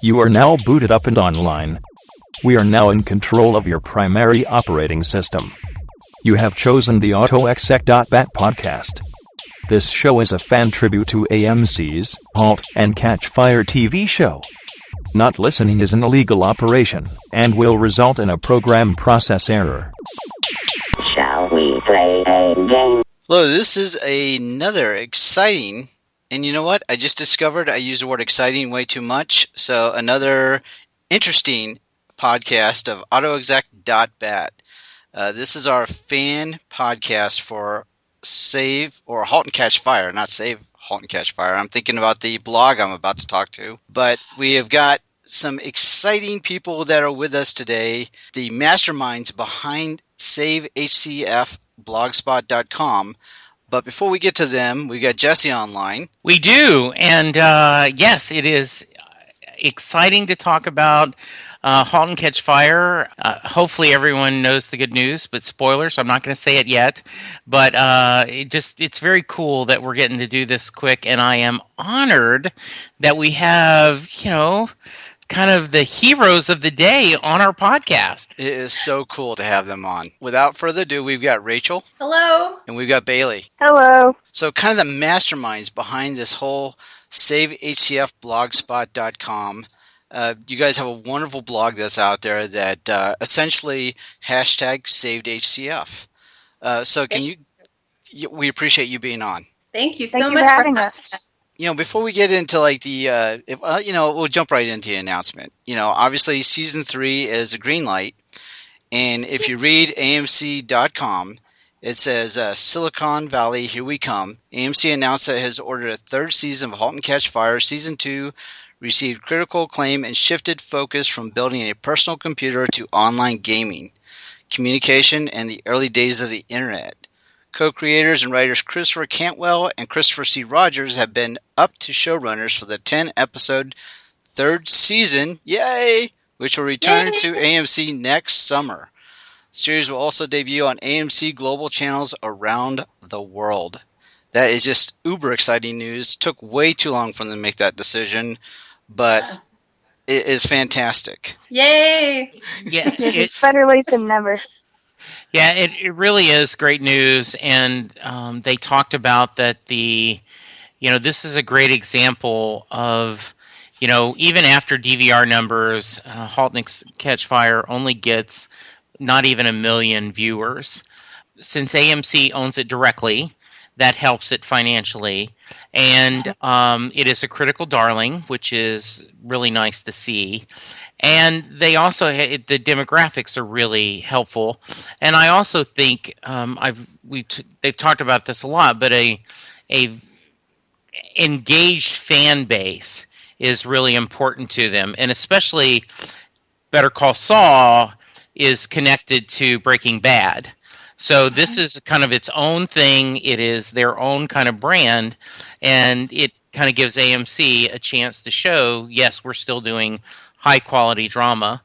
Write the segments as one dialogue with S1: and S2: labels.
S1: You are now booted up and online. We are now in control of your primary operating system. You have chosen the Autoexec.bat podcast. This show is a fan tribute to AMC's Halt and Catch Fire TV show. Not listening is an illegal operation and will result in a program process error.
S2: Shall we play a game?
S3: Hello, this is another exciting, and you know what? I just discovered I use the word exciting way too much, so another interesting podcast of Autoexec.bat. This is our fan podcast for Save or Halt and Catch Fire, not Save, Halt and Catch Fire. I'm thinking about the blog I'm about to talk to. But we have got some exciting people that are with us today, the masterminds behind SaveHCF.blogspot.com. But before we get to them, we've got Jesse online.
S4: We do, and yes, it is exciting to talk about Halt and Catch Fire. Hopefully everyone knows the good news, but spoilers, I'm not going to say it yet. But it's very cool that we're getting to do this quick, and I am honored that we have, kind of the heroes of the day on our podcast.
S3: It is so cool to have them on. Without further ado, we've got Rachel.
S5: Hello.
S3: And we've got Bailey.
S6: Hello.
S3: So kind of the masterminds behind this whole SaveHCF.blogspot.com. You guys have a wonderful blog that's out there that essentially #SavedHCF. So we appreciate you being on.
S5: Thank you so
S6: Thank you
S5: much
S6: for having us.
S3: Before we get into like we'll jump right into the announcement. Obviously season 3 is a green light. And if you read AMC.com, it says, Silicon Valley, here we come. AMC announced that it has ordered a third season of Halt and Catch Fire. Season 2 received critical acclaim and shifted focus from building a personal computer to online gaming, communication, and the early days of the internet. Co-creators and writers Christopher Cantwell and Christopher C. Rogers have been up to showrunners for the 10-episode third season, yay, which will return to AMC next summer. The series will also debut on AMC Global channels around the world. That is just uber exciting news. Took way too long for them to make that decision, but it is fantastic.
S5: Yay!
S4: Yeah,
S6: It's better late than never.
S4: Yeah, it really is great news, and they talked about that this is a great example of, even after DVR numbers, Halt and Catch Fire only gets not even 1 million viewers. Since AMC owns it directly, that helps it financially, and it is a critical darling, which is really nice to see. And they also the demographics are really helpful, and I also think they've talked about this a lot, but a engaged fan base is really important to them, and especially Better Call Saul is connected to Breaking Bad. So this is kind of its own thing. It is their own kind of brand, and it kind of gives AMC a chance to show, yes, we're still doing high-quality drama.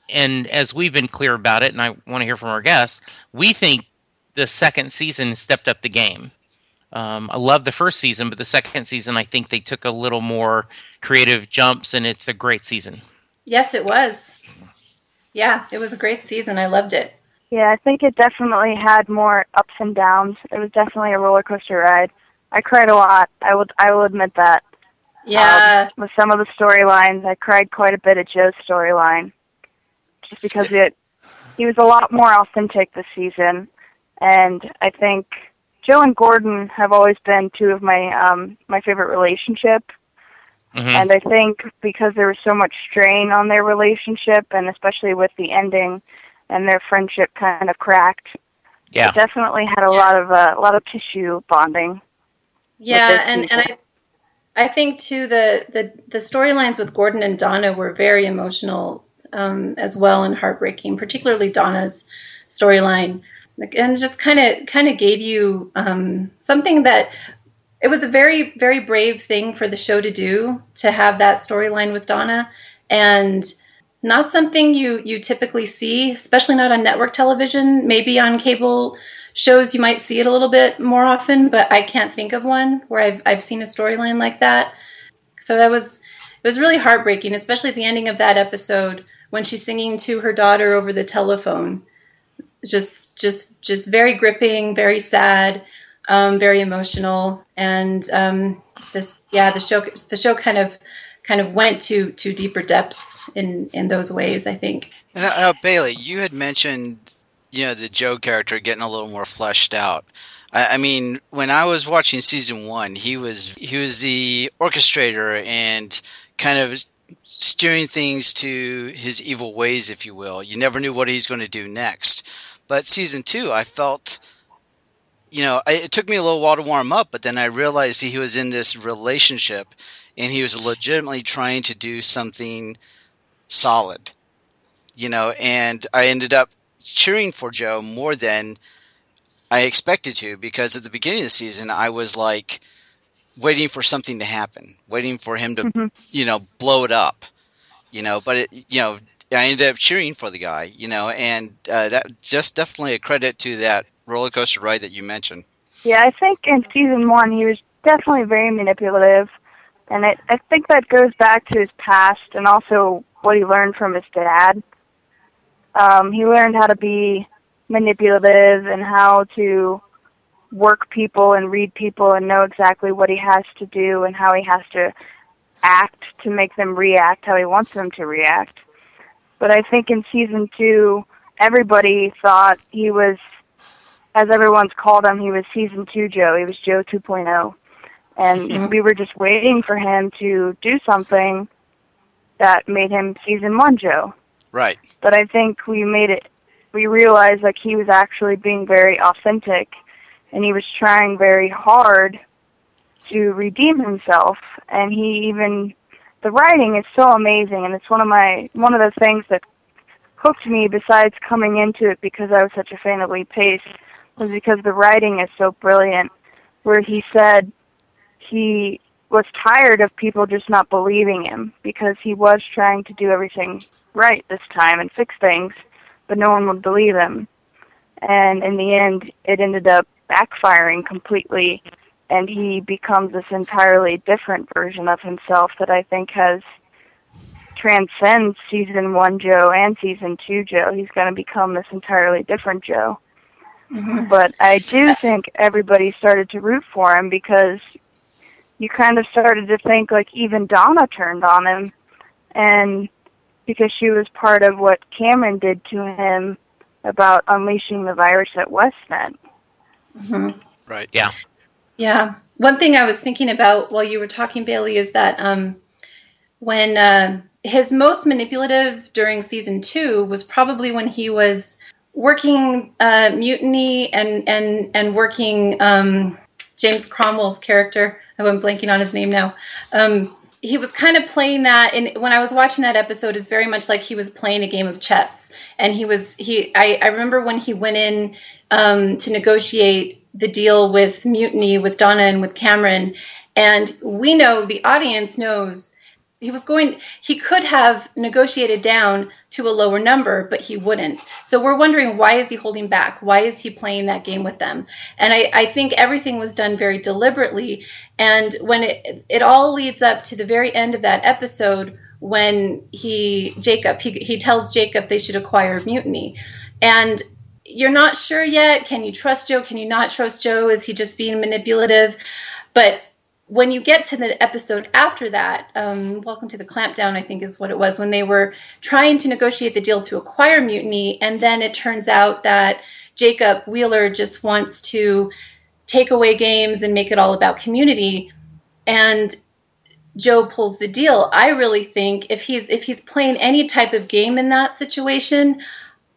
S4: And as we've been clear about it, and I want to hear from our guests, we think the second season stepped up the game. I love the first season, but the second season, I think they took a little more creative jumps, and it's a great season.
S5: Yes, it was. Yeah, it was a great season. I loved it.
S6: Yeah, I think it definitely had more ups and downs. It was definitely a roller coaster ride. I cried a lot. I will admit that.
S5: Yeah.
S6: With some of the storylines, I cried quite a bit at Joe's storyline, just because he was a lot more authentic this season, and I think Joe and Gordon have always been two of my favorite relationship. Mm-hmm. And I think because there was so much strain on their relationship, and especially with the ending, and their friendship kind of cracked.
S4: Yeah,
S6: it definitely had a lot of tissue bonding.
S5: Yeah, and I think too the storylines with Gordon and Donna were very emotional as well, and heartbreaking, particularly Donna's storyline, and just kind of gave you something that. It was a very, very brave thing for the show to do, to have that storyline with Donna, and not something you typically see, especially not on network television, maybe on cable shows you might see it a little bit more often, but I can't think of one where I've seen a storyline like that. So it was really heartbreaking, especially at the ending of that episode when she's singing to her daughter over the telephone. Just very gripping, very sad, very emotional, and the show kind of went to deeper depths in those ways, I think.
S3: Now, Bailey, you had mentioned, the Joe character getting a little more fleshed out. I mean, when I was watching season 1, he was the orchestrator and kind of steering things to his evil ways, if you will. You never knew what he's going to do next. But season 2, I felt, it took me a little while to warm up, but then I realized he was in this relationship and he was legitimately trying to do something solid, and I ended up cheering for Joe more than I expected to, because at the beginning of the season, I was like waiting for something to happen, waiting for him to, blow it up, but I ended up cheering for the guy, and that just definitely a credit to that roller coaster ride that you mentioned.
S6: Yeah, I think in season 1 he was definitely very manipulative, and I think that goes back to his past and also what he learned from his dad. He learned how to be manipulative and how to work people and read people and know exactly what he has to do and how he has to act to make them react how he wants them to react. But I think in season 2, everybody thought he was, as everyone's called him, he was season 2 Joe. He was Joe 2.0. And we were just waiting for him to do something that made him season 1 Joe.
S3: Right.
S6: But I think we realized like he was actually being very authentic and he was trying very hard to redeem himself. And the writing is so amazing, and it's one of the things that hooked me besides coming into it because I was such a fan of Lee Pace, was because the writing is so brilliant, where he said he was tired of people just not believing him because he was trying to do everything right this time and fix things, but no one would believe him. And in the end, it ended up backfiring completely, and he becomes this entirely different version of himself that I think transcends season 1 Joe and season 2 Joe. He's going to become this entirely different Joe. Mm-hmm. But I do think everybody started to root for him because you kind of started to think like even Donna turned on him, and because she was part of what Cameron did to him about unleashing the virus at WestNet.
S5: Mm-hmm.
S3: Right.
S4: Yeah.
S5: Yeah. One thing I was thinking about while you were talking, Bailey, is that when his most manipulative during season 2 was probably when he was working Mutiny and working James Cromwell's character. I'm blanking on his name now. He was kind of playing that, and when I was watching that episode, is very much like he was playing a game of chess. And I remember when he went in to negotiate the deal with Mutiny, with Donna and with Cameron, and we know, the audience knows, he could have negotiated down to a lower number, but he wouldn't. So we're wondering, why is he holding back? Why is he playing that game with them? And I think everything was done very deliberately. And when it all leads up to the very end of that episode, when he tells Jacob they should acquire Mutiny. And you're not sure yet. Can you trust Joe? Can you not trust Joe? Is he just being manipulative? But when you get to the episode after that, Welcome to the Clampdown, I think is what it was, when they were trying to negotiate the deal to acquire Mutiny, and then it turns out that Jacob Wheeler just wants to take away games and make it all about community, and Joe pulls the deal. I really think if he's playing any type of game in that situation,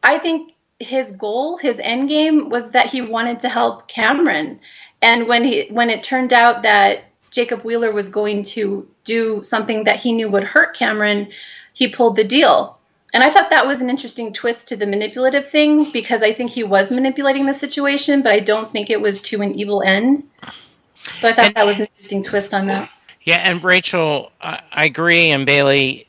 S5: I think his goal, his end game, was that he wanted to help Cameron. And when it turned out that Jacob Wheeler was going to do something that he knew would hurt Cameron, he pulled the deal. And I thought that was an interesting twist to the manipulative thing, because I think he was manipulating the situation, but I don't think it was to an evil end. So I thought that was an interesting twist on that.
S4: Yeah, and Rachel, I agree, and Bailey,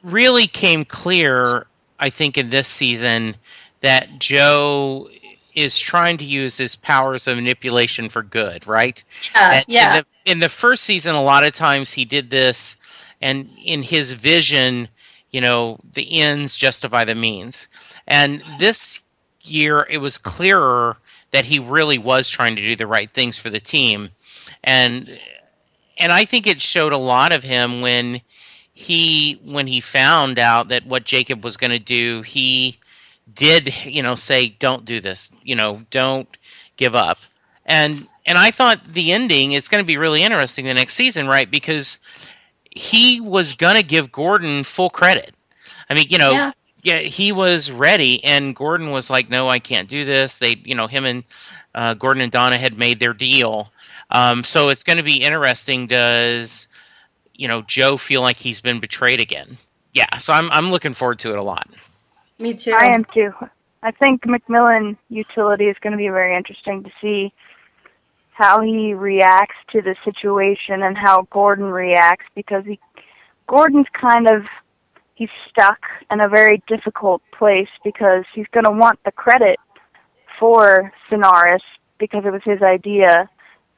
S4: really came clear, I think, in this season that Joe is trying to use his powers of manipulation for good, right?
S5: Yeah.
S4: In the first season, a lot of times he did this, and in his vision, the ends justify the means. And this year, it was clearer that he really was trying to do the right things for the team. And I think it showed a lot of him when he found out that what Jacob was going to do, he did, say, don't do this, don't give up. And I thought the ending is going to be really interesting the next season, right? Because he was going to give Gordon full credit. I mean, yeah, he was ready, and Gordon was like, no, I can't do this. They, him and Gordon and Donna had made their deal. So it's going to be interesting. Does, Joe feel like he's been betrayed again? Yeah, so I'm looking forward to it a lot.
S5: Me too.
S6: I am too. I think Macmillan utility is going to be very interesting to see how he reacts to the situation and how Gordon reacts, because Gordon's he's stuck in a very difficult place because he's going to want the credit for Sonaris because it was his idea,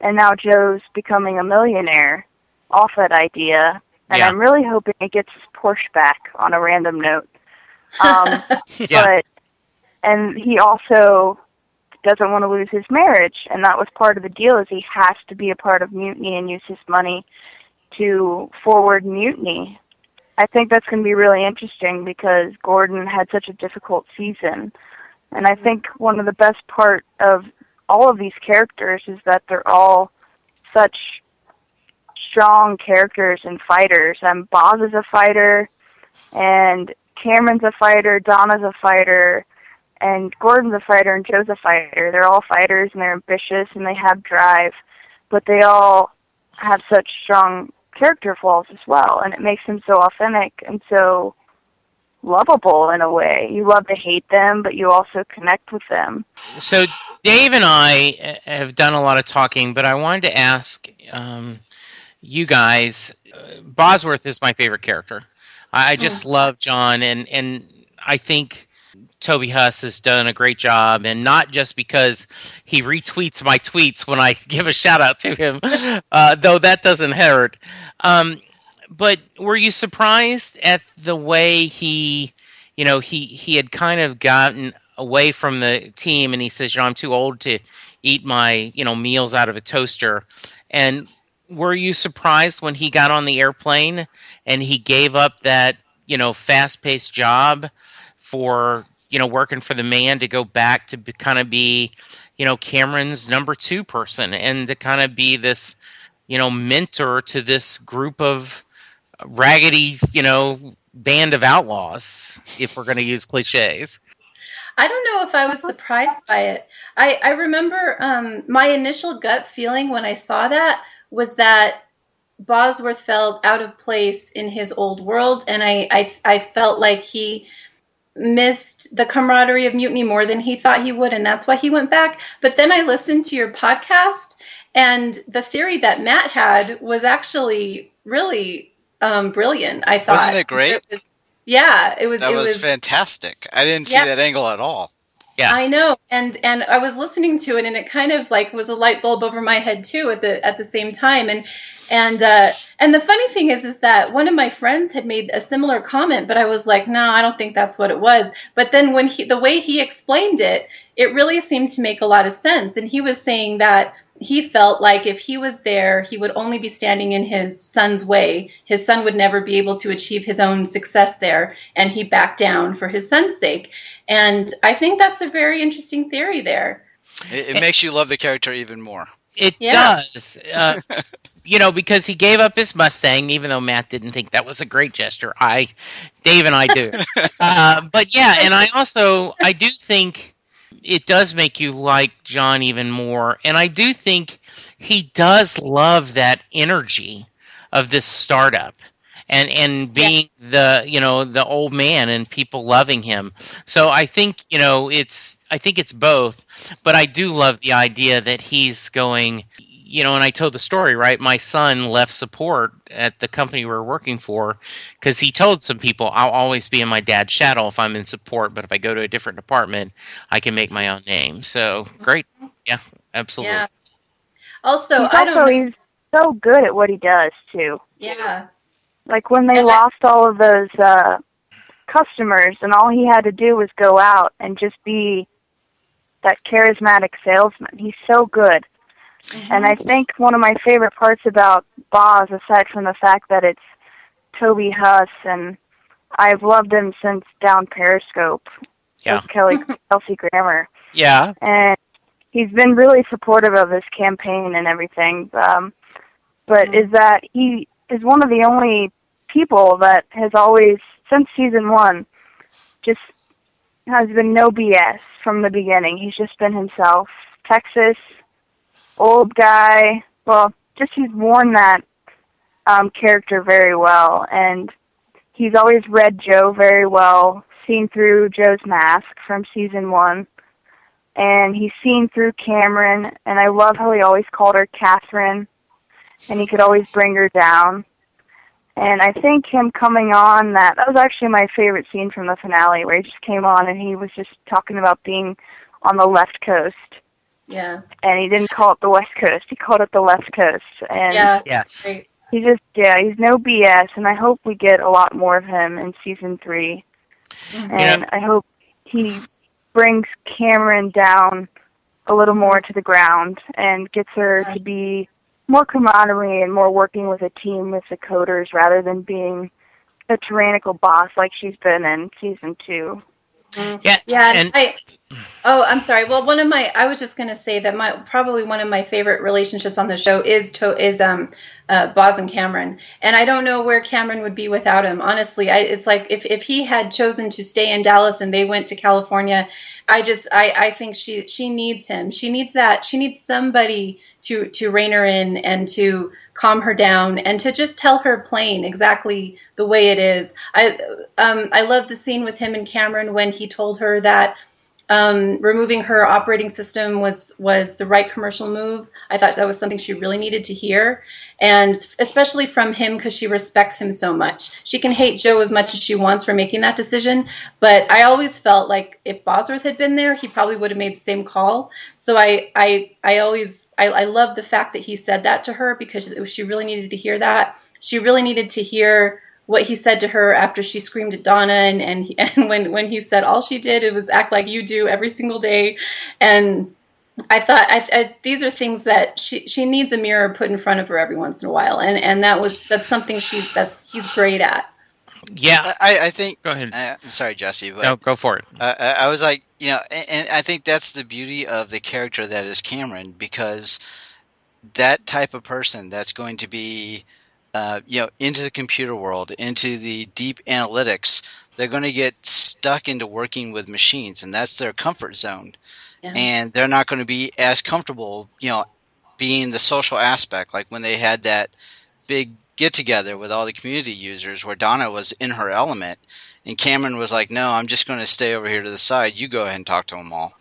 S6: and now Joe's becoming a millionaire off that idea, and
S4: Yeah.
S6: I'm really hoping it gets his Porsche back on a random note.
S4: Yeah.
S6: And he also doesn't want to lose his marriage, and that was part of the deal, is he has to be a part of Mutiny and use his money to forward Mutiny. I think that's going to be really interesting because Gordon had such a difficult season, and I think one of the best part of all of these characters is that they're all such strong characters and fighters. Boz is a fighter, and Cameron's a fighter, Donna's a fighter, and Gordon's a fighter, and Joe's a fighter. They're all fighters, and they're ambitious, and they have drive, but they all have such strong character flaws as well, and it makes them so authentic and so lovable in a way. You love to hate them, but you also connect with them.
S4: So Dave and I have done a lot of talking, but I wanted to ask you guys, Bosworth is my favorite character. I just love John, and I think Toby Huss has done a great job, and not just because he retweets my tweets when I give a shout out to him, though that doesn't hurt. But were you surprised at the way he had kind of gotten away from the team, and he says, I'm too old to eat my, meals out of a toaster. And were you surprised when he got on the airplane and he gave up that, fast-paced job for, working for the man to go back to kind of be, Cameron's number two person and to kind of be this, mentor to this group of raggedy, band of outlaws, if we're going to use cliches?
S5: I don't know if I was surprised by it. I remember my initial gut feeling when I saw that was that Bosworth felt out of place in his old world, and I felt like he missed the camaraderie of Mutiny more than he thought he would, and that's why he went back. But then I listened to your podcast, and the theory that Matt had was actually really brilliant, I thought.
S3: Wasn't it great?
S5: It was.
S3: That was fantastic. I didn't see that angle at all.
S4: Yeah,
S5: I know, and I was listening to it, and it kind of like was a light bulb over my head too at the same time. And the funny thing is that one of my friends had made a similar comment, but I was like, no, I don't think that's what it was. But then when the way he explained it, it really seemed to make a lot of sense. And he was saying that he felt like if he was there, he would only be standing in his son's way. His son would never be able to achieve his own success there, and he backed down for his son's sake. And I think that's a very interesting theory there.
S3: It makes you love the character even more.
S4: It does. Because he gave up his Mustang, even though Matt didn't think that was a great gesture. Dave and I do. But yeah, and I do think it does make you like John even more. And I do think he does love that energy of this startup and being the old man and people loving him. So I think, it's both, but I do love the idea that he's going, and I told the story, right? My son left support at the company we were working for because he told some people, I'll always be in my dad's shadow if I'm in support, but if I go to a different department, I can make my own name. So great. Yeah, absolutely.
S5: Yeah. Also,
S6: he's so good at what he does, too.
S5: Yeah.
S6: Like when they lost all of those customers and all he had to do was go out and just be that charismatic salesman. He's so good. Mm-hmm. And I think one of my favorite parts about Boz, aside from the fact that it's Toby Huss, and I've loved him since Down Periscope with Kelsey Grammer.
S4: Yeah.
S6: And he's been really supportive of this campaign and everything. But is that he is one of the only people that has always, since season 1, just has been no BS from the beginning. He's just been himself. Texas, old guy. Well, just he's worn that character very well, and he's always read Joe very well, seen through Joe's mask from season 1, and he's seen through Cameron, and I love how he always called her Catherine, and he could always bring her down. And I think him coming on, that was actually my favorite scene from the finale, where he just came on and he was just talking about being on the left coast.
S5: Yeah.
S6: And he didn't call it the West Coast, he called it the left coast. And
S4: yes.
S6: He's just, he's no BS, and I hope we get a lot more of him in season 3. Mm-hmm. And I hope he brings Cameron down a little more to the ground and gets her to be more camaraderie and more working with a team with the coders rather than being a tyrannical boss like she's been in season 2.
S5: Yeah. I'm sorry. Well, I was just going to say that probably one of my favorite relationships on the show is Boz and Cameron, and I don't know where Cameron would be without him. Honestly, it's like if he had chosen to stay in Dallas and they went to California, I think she needs him. She needs that. She needs somebody to rein her in and to calm her down and to just tell her plain exactly the way it is. I love the scene with him and Cameron when he told her that removing her operating system was the right commercial move. I thought that was something she really needed to hear, and especially from him because she respects him so much. She can hate Joe as much as she wants for making that decision, but I always felt like if Bosworth had been there, he probably would have made the same call. So I love the fact that he said that to her because she really needed to hear that. She really needed to hear what he said to her after she screamed at Donna, and when he said all she did was act like you do every single day. And I thought these are things that she needs a mirror put in front of her every once in a while, and that's something he's great at.
S4: Yeah,
S3: I think.
S4: Go ahead.
S3: I'm sorry, Jesse. But
S4: no, go for it.
S3: I was like, and I think that's the beauty of the character that is Cameron, because that type of person that's going to be into the computer world, into the deep analytics, they're going to get stuck into working with machines, and that's their comfort zone. Yeah. And they're not going to be as comfortable, being the social aspect, like when they had that big get-together with all the community users where Donna was in her element, and Cameron was like, no, I'm just going to stay over here to the side. You go ahead and talk to them all.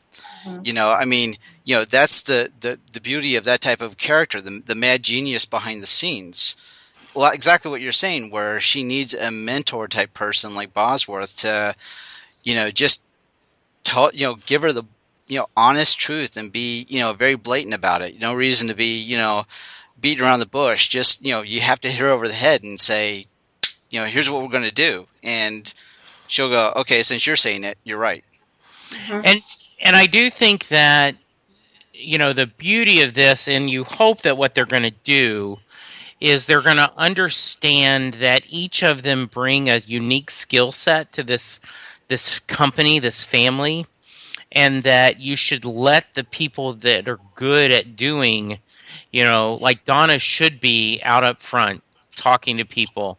S3: Mm-hmm. That's the beauty of that type of character, the mad genius behind the scenes. Well, exactly what you're saying, where she needs a mentor type person like Bosworth to, just give her the, honest truth and be, very blatant about it. No reason to be, beating around the bush. Just, you have to hit her over the head and say, here's what we're going to do. And she'll go, okay, since you're saying it, you're right.
S4: Mm-hmm. And I do think that, the beauty of this, and you hope that what they're going to do is they're going to understand that each of them bring a unique skill set to this company, this family, and that you should let the people that are good at doing, like Donna should be out up front talking to people,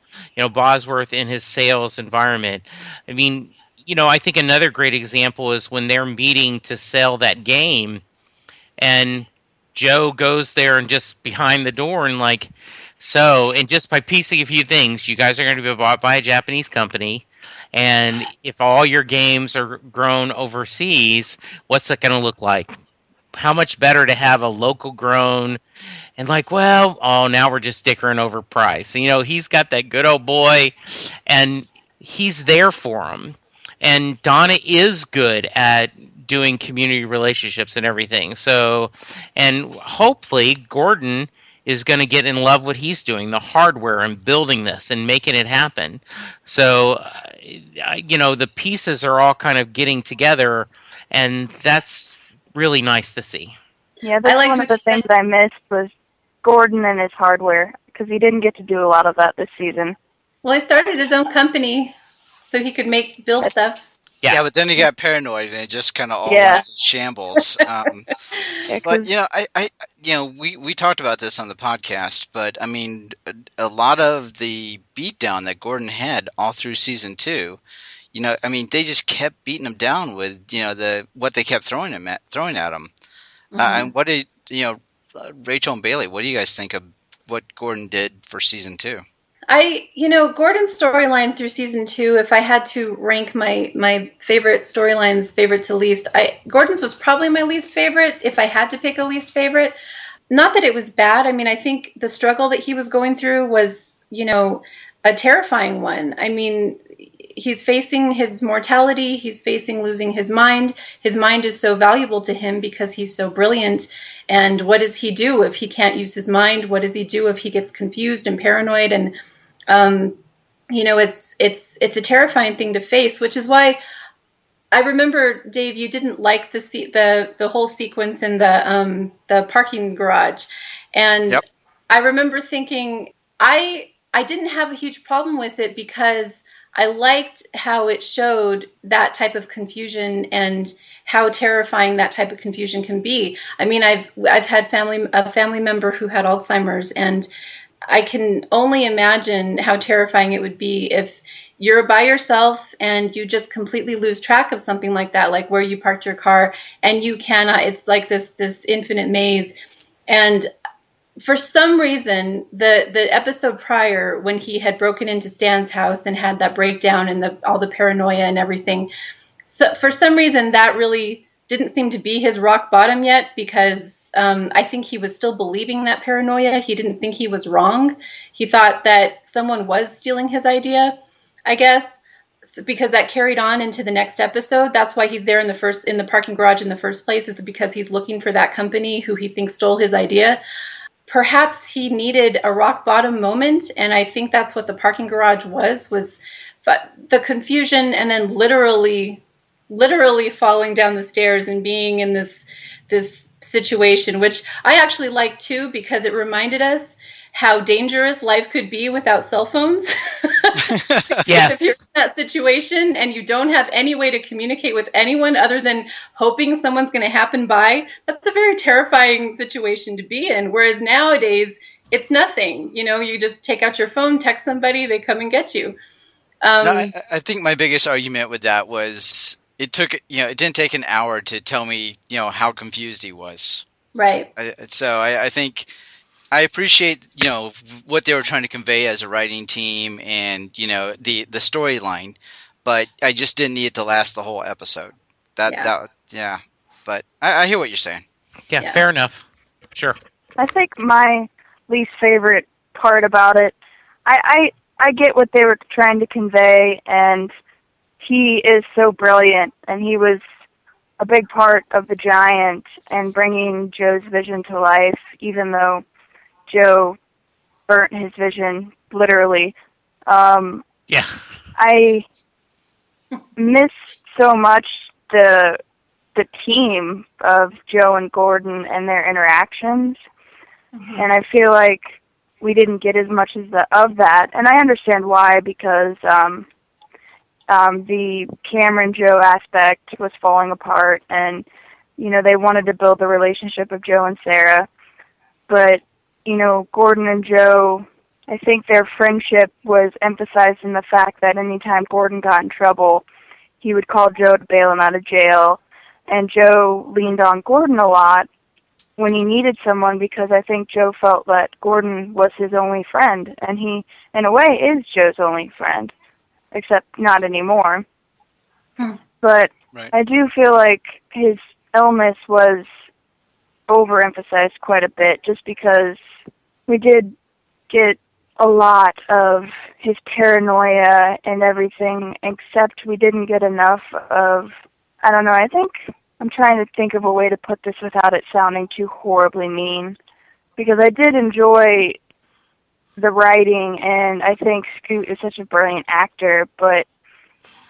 S4: Bosworth in his sales environment. I mean, I think another great example is when they're meeting to sell that game, and Joe goes there and just behind the door and and just by piecing a few things, you guys are going to be bought by a Japanese company, and if all your games are grown overseas, what's that going to look like? how much better to have a local grown and like, well, oh, now we're just dickering over price. And, he's got that good old boy, and he's there for him. And Donna is good at doing community relationships and everything. So, and hopefully Gordon is going to get in love with what he's doing, the hardware and building this and making it happen. So, the pieces are all kind of getting together, and that's really nice to see.
S6: Yeah, that's one of the things I missed was Gordon and his hardware, because he didn't get to do a lot of that this season.
S5: Well, he started his own company so he could build stuff.
S3: Yeah, but then he got paranoid and it just kind of all went to shambles. But we talked about this on the podcast, but I mean, a lot of the beatdown that Gordon had all through season 2, I mean, they just kept beating him down with what they kept throwing at him. Mm-hmm. And what did Rachel and Bailey? What do you guys think of what Gordon did for season 2?
S5: Gordon's storyline through season 2, if I had to rank my favorite storylines, favorite to least, Gordon's was probably my least favorite if I had to pick a least favorite. Not that it was bad. I mean, I think the struggle that he was going through was, a terrifying one. I mean, he's facing his mortality. He's facing losing his mind. His mind is so valuable to him because he's so brilliant. And what does he do if he can't use his mind? What does he do if he gets confused and paranoid? And it's a terrifying thing to face, which is why I remember, Dave, you didn't like the whole sequence in the parking garage, and yep. I remember thinking I didn't have a huge problem with it because I liked how it showed that type of confusion and how terrifying that type of confusion can be. I mean, I've had a family member who had Alzheimer's, and I can only imagine how terrifying it would be if you're by yourself and you just completely lose track of something like that, like where you parked your car, and you cannot, it's like this infinite maze. And for some reason, the episode prior, when he had broken into Stan's house and had that breakdown and all the paranoia and everything, so for some reason that really didn't seem to be his rock bottom yet, because I think he was still believing that paranoia. He didn't think he was wrong. He thought that someone was stealing his idea, I guess, because that carried on into the next episode. That's why he's there in the parking garage in the first place, is because he's looking for that company who he thinks stole his idea. Perhaps he needed a rock bottom moment, and I think that's what the parking garage was the confusion, and then literally falling down the stairs and being in this situation, which I actually liked too, because it reminded us how dangerous life could be without cell phones.
S4: Yes.
S5: If you're in that situation and you don't have any way to communicate with anyone other than hoping someone's going to happen by, that's a very terrifying situation to be in. Whereas nowadays, it's nothing. You just take out your phone, text somebody, they come and get you.
S3: I think my biggest argument with that was it didn't take an hour to tell me, how confused he was.
S5: Right.
S3: So I think I appreciate, what they were trying to convey as a writing team and, the storyline, but I just didn't need it to last the whole episode. But I hear what you're saying.
S4: Yeah, fair enough. Sure.
S6: I think my least favorite part about it, I get what they were trying to convey, and he is so brilliant, and he was a big part of the Giant and bringing Joe's vision to life, even though Joe burnt his vision, literally.
S4: Yeah.
S6: I miss so much the team of Joe and Gordon and their interactions, and I feel like we didn't get as much of that, and I understand why, because the Cameron Joe aspect was falling apart, and they wanted to build the relationship of Joe and Sarah, but Gordon and Joe, I think their friendship was emphasized in the fact that anytime Gordon got in trouble, he would call Joe to bail him out of jail, and Joe leaned on Gordon a lot when he needed someone, because I think Joe felt that Gordon was his only friend, and he, in a way, is Joe's only friend, except not anymore. But right. I do feel like his illness was overemphasized quite a bit, just because we did get a lot of his paranoia and everything, except we didn't get enough of, I don't know, I think, I'm trying to think of a way to put this without it sounding too horribly mean, because I did enjoy the writing, and I think Scoot is such a brilliant actor, but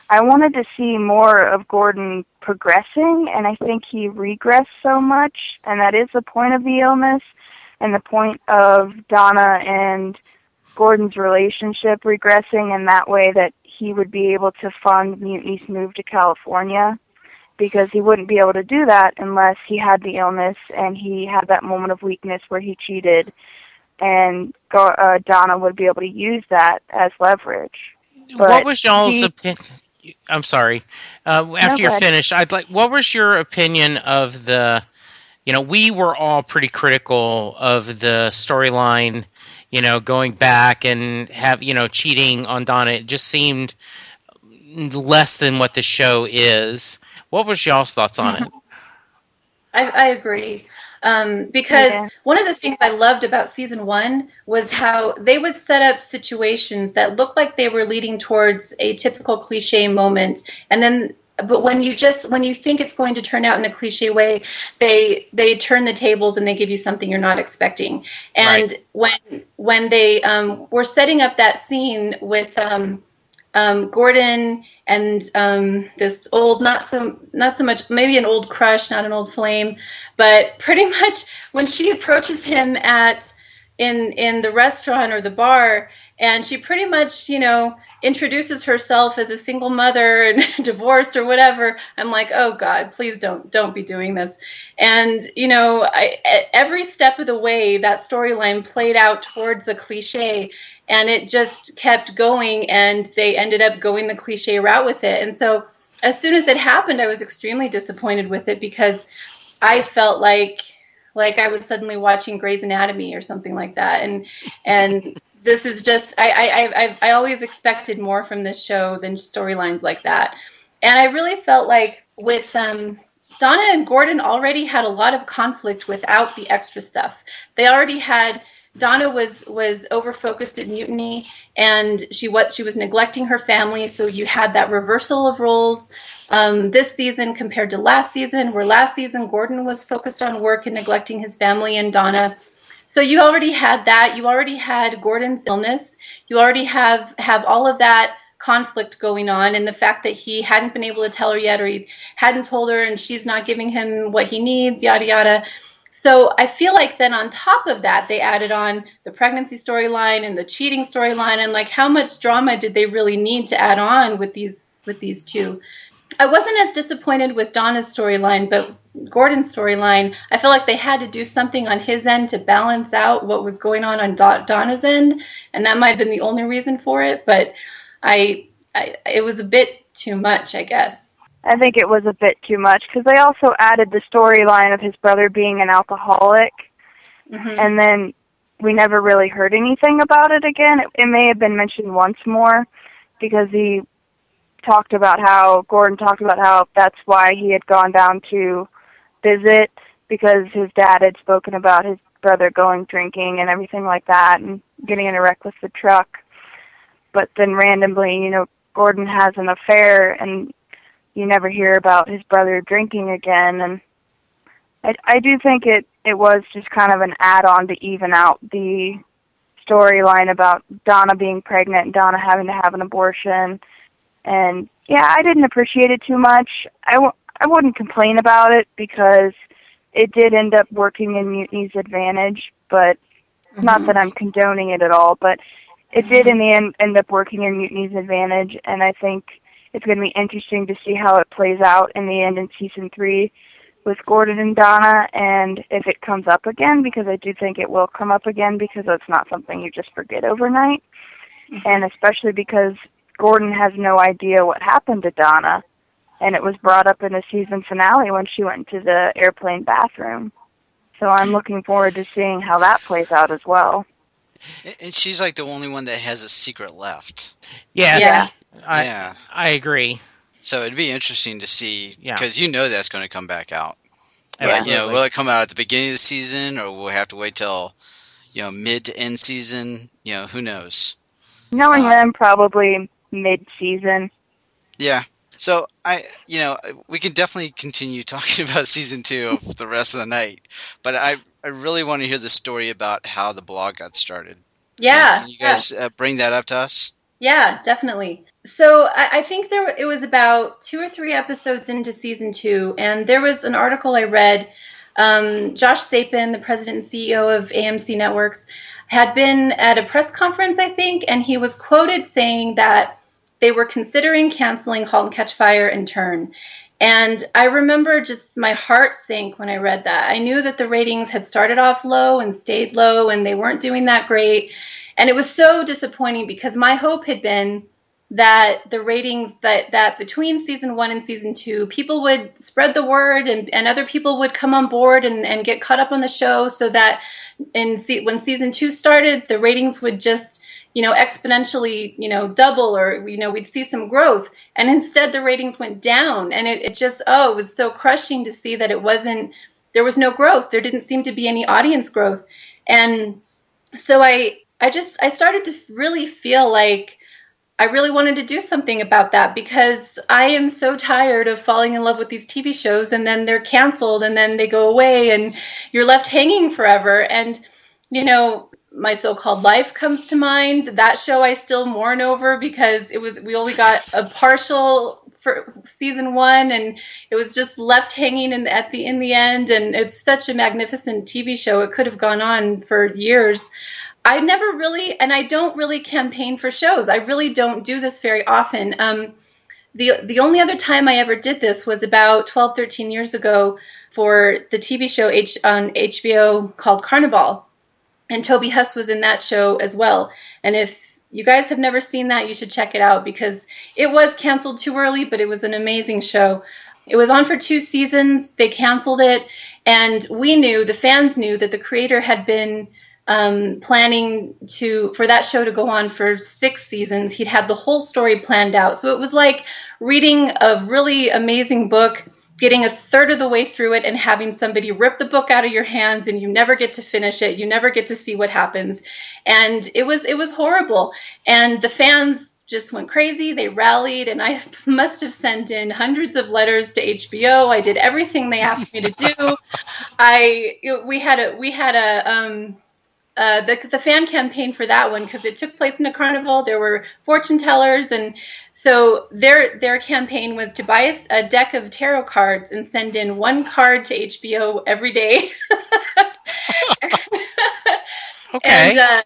S6: I wanted to see more of Gordon progressing, and I think he regressed so much, and that is the point of the illness, and the point of Donna and Gordon's relationship regressing in that way that he would be able to fund Mutiny's move to California, because he wouldn't be able to do that unless he had the illness and he had that moment of weakness where he cheated, and Donna would be able to use that as leverage. But
S4: what was y'all's opinion? I'm sorry. After you're finished, what was your opinion of the? We were all pretty critical of the storyline. Going back and cheating on Donna. It just seemed less than what the show is. What was y'all's thoughts on it?
S5: I agree. Because one of the things I loved about season 1 was how they would set up situations that looked like they were leading towards a typical cliche moment, and then but when you think it's going to turn out in a cliche way, they turn the tables and they give you something you're not expecting. And when they were setting up that scene with Gordon and this old, not so much, maybe an old crush, not an old flame, but pretty much when she approaches him in the restaurant or the bar, and she pretty much, introduces herself as a single mother and divorced or whatever, I'm like, oh God, please don't be doing this. And, every step of the way, that storyline played out towards a cliche, and it just kept going, and they ended up going the cliche route with it. And so as soon as it happened, I was extremely disappointed with it, because I felt like I was suddenly watching Grey's Anatomy or something like that. And this is just, I always expected more from this show than storylines like that. And I really felt like with Donna and Gordon already had a lot of conflict without the extra stuff. They already had, Donna was over-focused at Mutiny, and she was neglecting her family, so you had that reversal of roles this season compared to last season, where last season Gordon was focused on work and neglecting his family, and Donna. So you already had that. You already had Gordon's illness. You already have all of that conflict going on, and the fact that he hadn't been able to tell her yet, or he hadn't told her, and she's not giving him what he needs, yada, yada. So I feel like then on top of that, they added on the pregnancy storyline and the cheating storyline, and like how much drama did they really need to add on with these two? I wasn't as disappointed with Donna's storyline, but Gordon's storyline, I feel like they had to do something on his end to balance out what was going on Donna's end, and that might have been the only reason for it, but it was a bit too much, I guess.
S6: I think it was a bit too much, because they also added the storyline of his brother being an alcoholic, and then we never really heard anything about it again. It may have been mentioned once more, because Gordon talked about how that's why he had gone down to visit, because his dad had spoken about his brother going drinking and everything like that, and getting in a wreck with the truck. But then randomly, Gordon has an affair, and you never hear about his brother drinking again. And I do think it was just kind of an add-on to even out the storyline about Donna being pregnant and Donna having to have an abortion. And yeah, I didn't appreciate it too much. I wouldn't complain about it, because it did end up working in Mutiny's advantage, but not that I'm condoning it at all, but it did in the end up working in Mutiny's advantage, and I think it's going to be interesting to see how it plays out in the end in season 3 with Gordon and Donna, and if it comes up again, because I do think it will come up again, because it's not something you just forget overnight, and especially because Gordon has no idea what happened to Donna, and it was brought up in the season finale when she went into the airplane bathroom. So I'm looking forward to seeing how that plays out as well.
S3: And she's like the only one that has a secret left.
S4: Yeah. I agree.
S3: So it'd be interesting to see, because that's going to come back out. But
S4: Absolutely.
S3: will it come out at the beginning of the season, or will we have to wait till mid to end season? Who knows?
S6: Knowing them, probably mid-season.
S3: Yeah. So we can definitely continue talking about season 2 of the rest of the night, but I really want to hear the story about how the blog got started.
S5: Yeah.
S3: Can you guys bring that up to us?
S5: Yeah, definitely. So I think it was about 2 or 3 episodes into season 2, and there was an article I read. Josh Sapin, the president and CEO of AMC Networks, had been at a press conference, I think, and he was quoted saying that they were considering canceling Halt and Catch Fire and Turn. And I remember just my heart sank when I read that. I knew that the ratings had started off low and stayed low, and they weren't doing that great. And it was so disappointing because my hope had been that the ratings that between season 1 and season 2, people would spread the word and other people would come on board and get caught up on the show, so that when season 2 started, the ratings would just exponentially double, or we'd see some growth. And instead the ratings went down, and it just it was so crushing to see that there was no growth. There didn't seem to be any audience growth. And so I started to really feel like I really wanted to do something about that, because I am so tired of falling in love with these TV shows and then they're canceled and then they go away and you're left hanging forever. And, My So-Called Life comes to mind. That show I still mourn over because we only got a partial for season 1 and it was just left hanging in the end. And it's such a magnificent TV show. It could have gone on for years. I never really, and I don't really campaign for shows. I really don't do this very often. The only other time I ever did this was about 12, 13 years ago for the TV show on HBO called Carnival. And Toby Huss was in that show as well. And if you guys have never seen that, you should check it out, because it was canceled too early, but it was an amazing show. It was on for 2 seasons. They canceled it. And the fans knew that the creator had been planning for that show to go on for 6 seasons. He'd had the whole story planned out. So it was like reading a really amazing book, getting a third of the way through it and having somebody rip the book out of your hands, and you never get to finish it. You never get to see what happens. And it was horrible. And the fans just went crazy. They rallied, and I must have sent in hundreds of letters to HBO. I did everything they asked me to do. The fan campaign for that one, because it took place in a carnival. There were fortune tellers, and so their campaign was to buy a deck of tarot cards and send in 1 card to HBO every day.
S4: Okay.
S5: And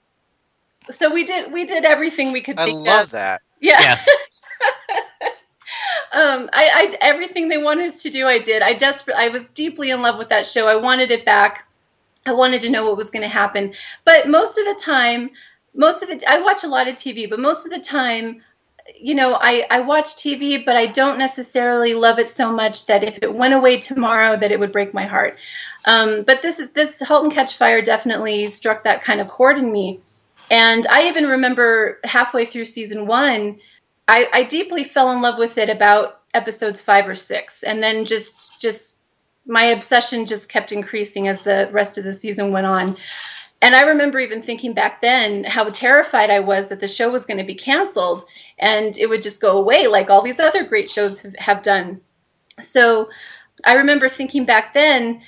S5: so we did everything we could think of.
S3: I love that.
S5: Yeah.
S4: Yes.
S5: I everything they wanted us to do, I did. I was deeply in love with that show. I wanted it back. I wanted to know what was going to happen. But most of the time, I watch a lot of TV, but most of the time, I watch TV, but I don't necessarily love it so much that if it went away tomorrow, that it would break my heart. But this Halt and Catch Fire definitely struck that kind of chord in me. And I even remember halfway through season 1, I deeply fell in love with it about episodes 5 or 6. And then just my obsession just kept increasing as the rest of the season went on. And I remember even thinking back then how terrified I was that the show was going to be canceled and it would just go away like all these other great shows have done. So I remember thinking back then,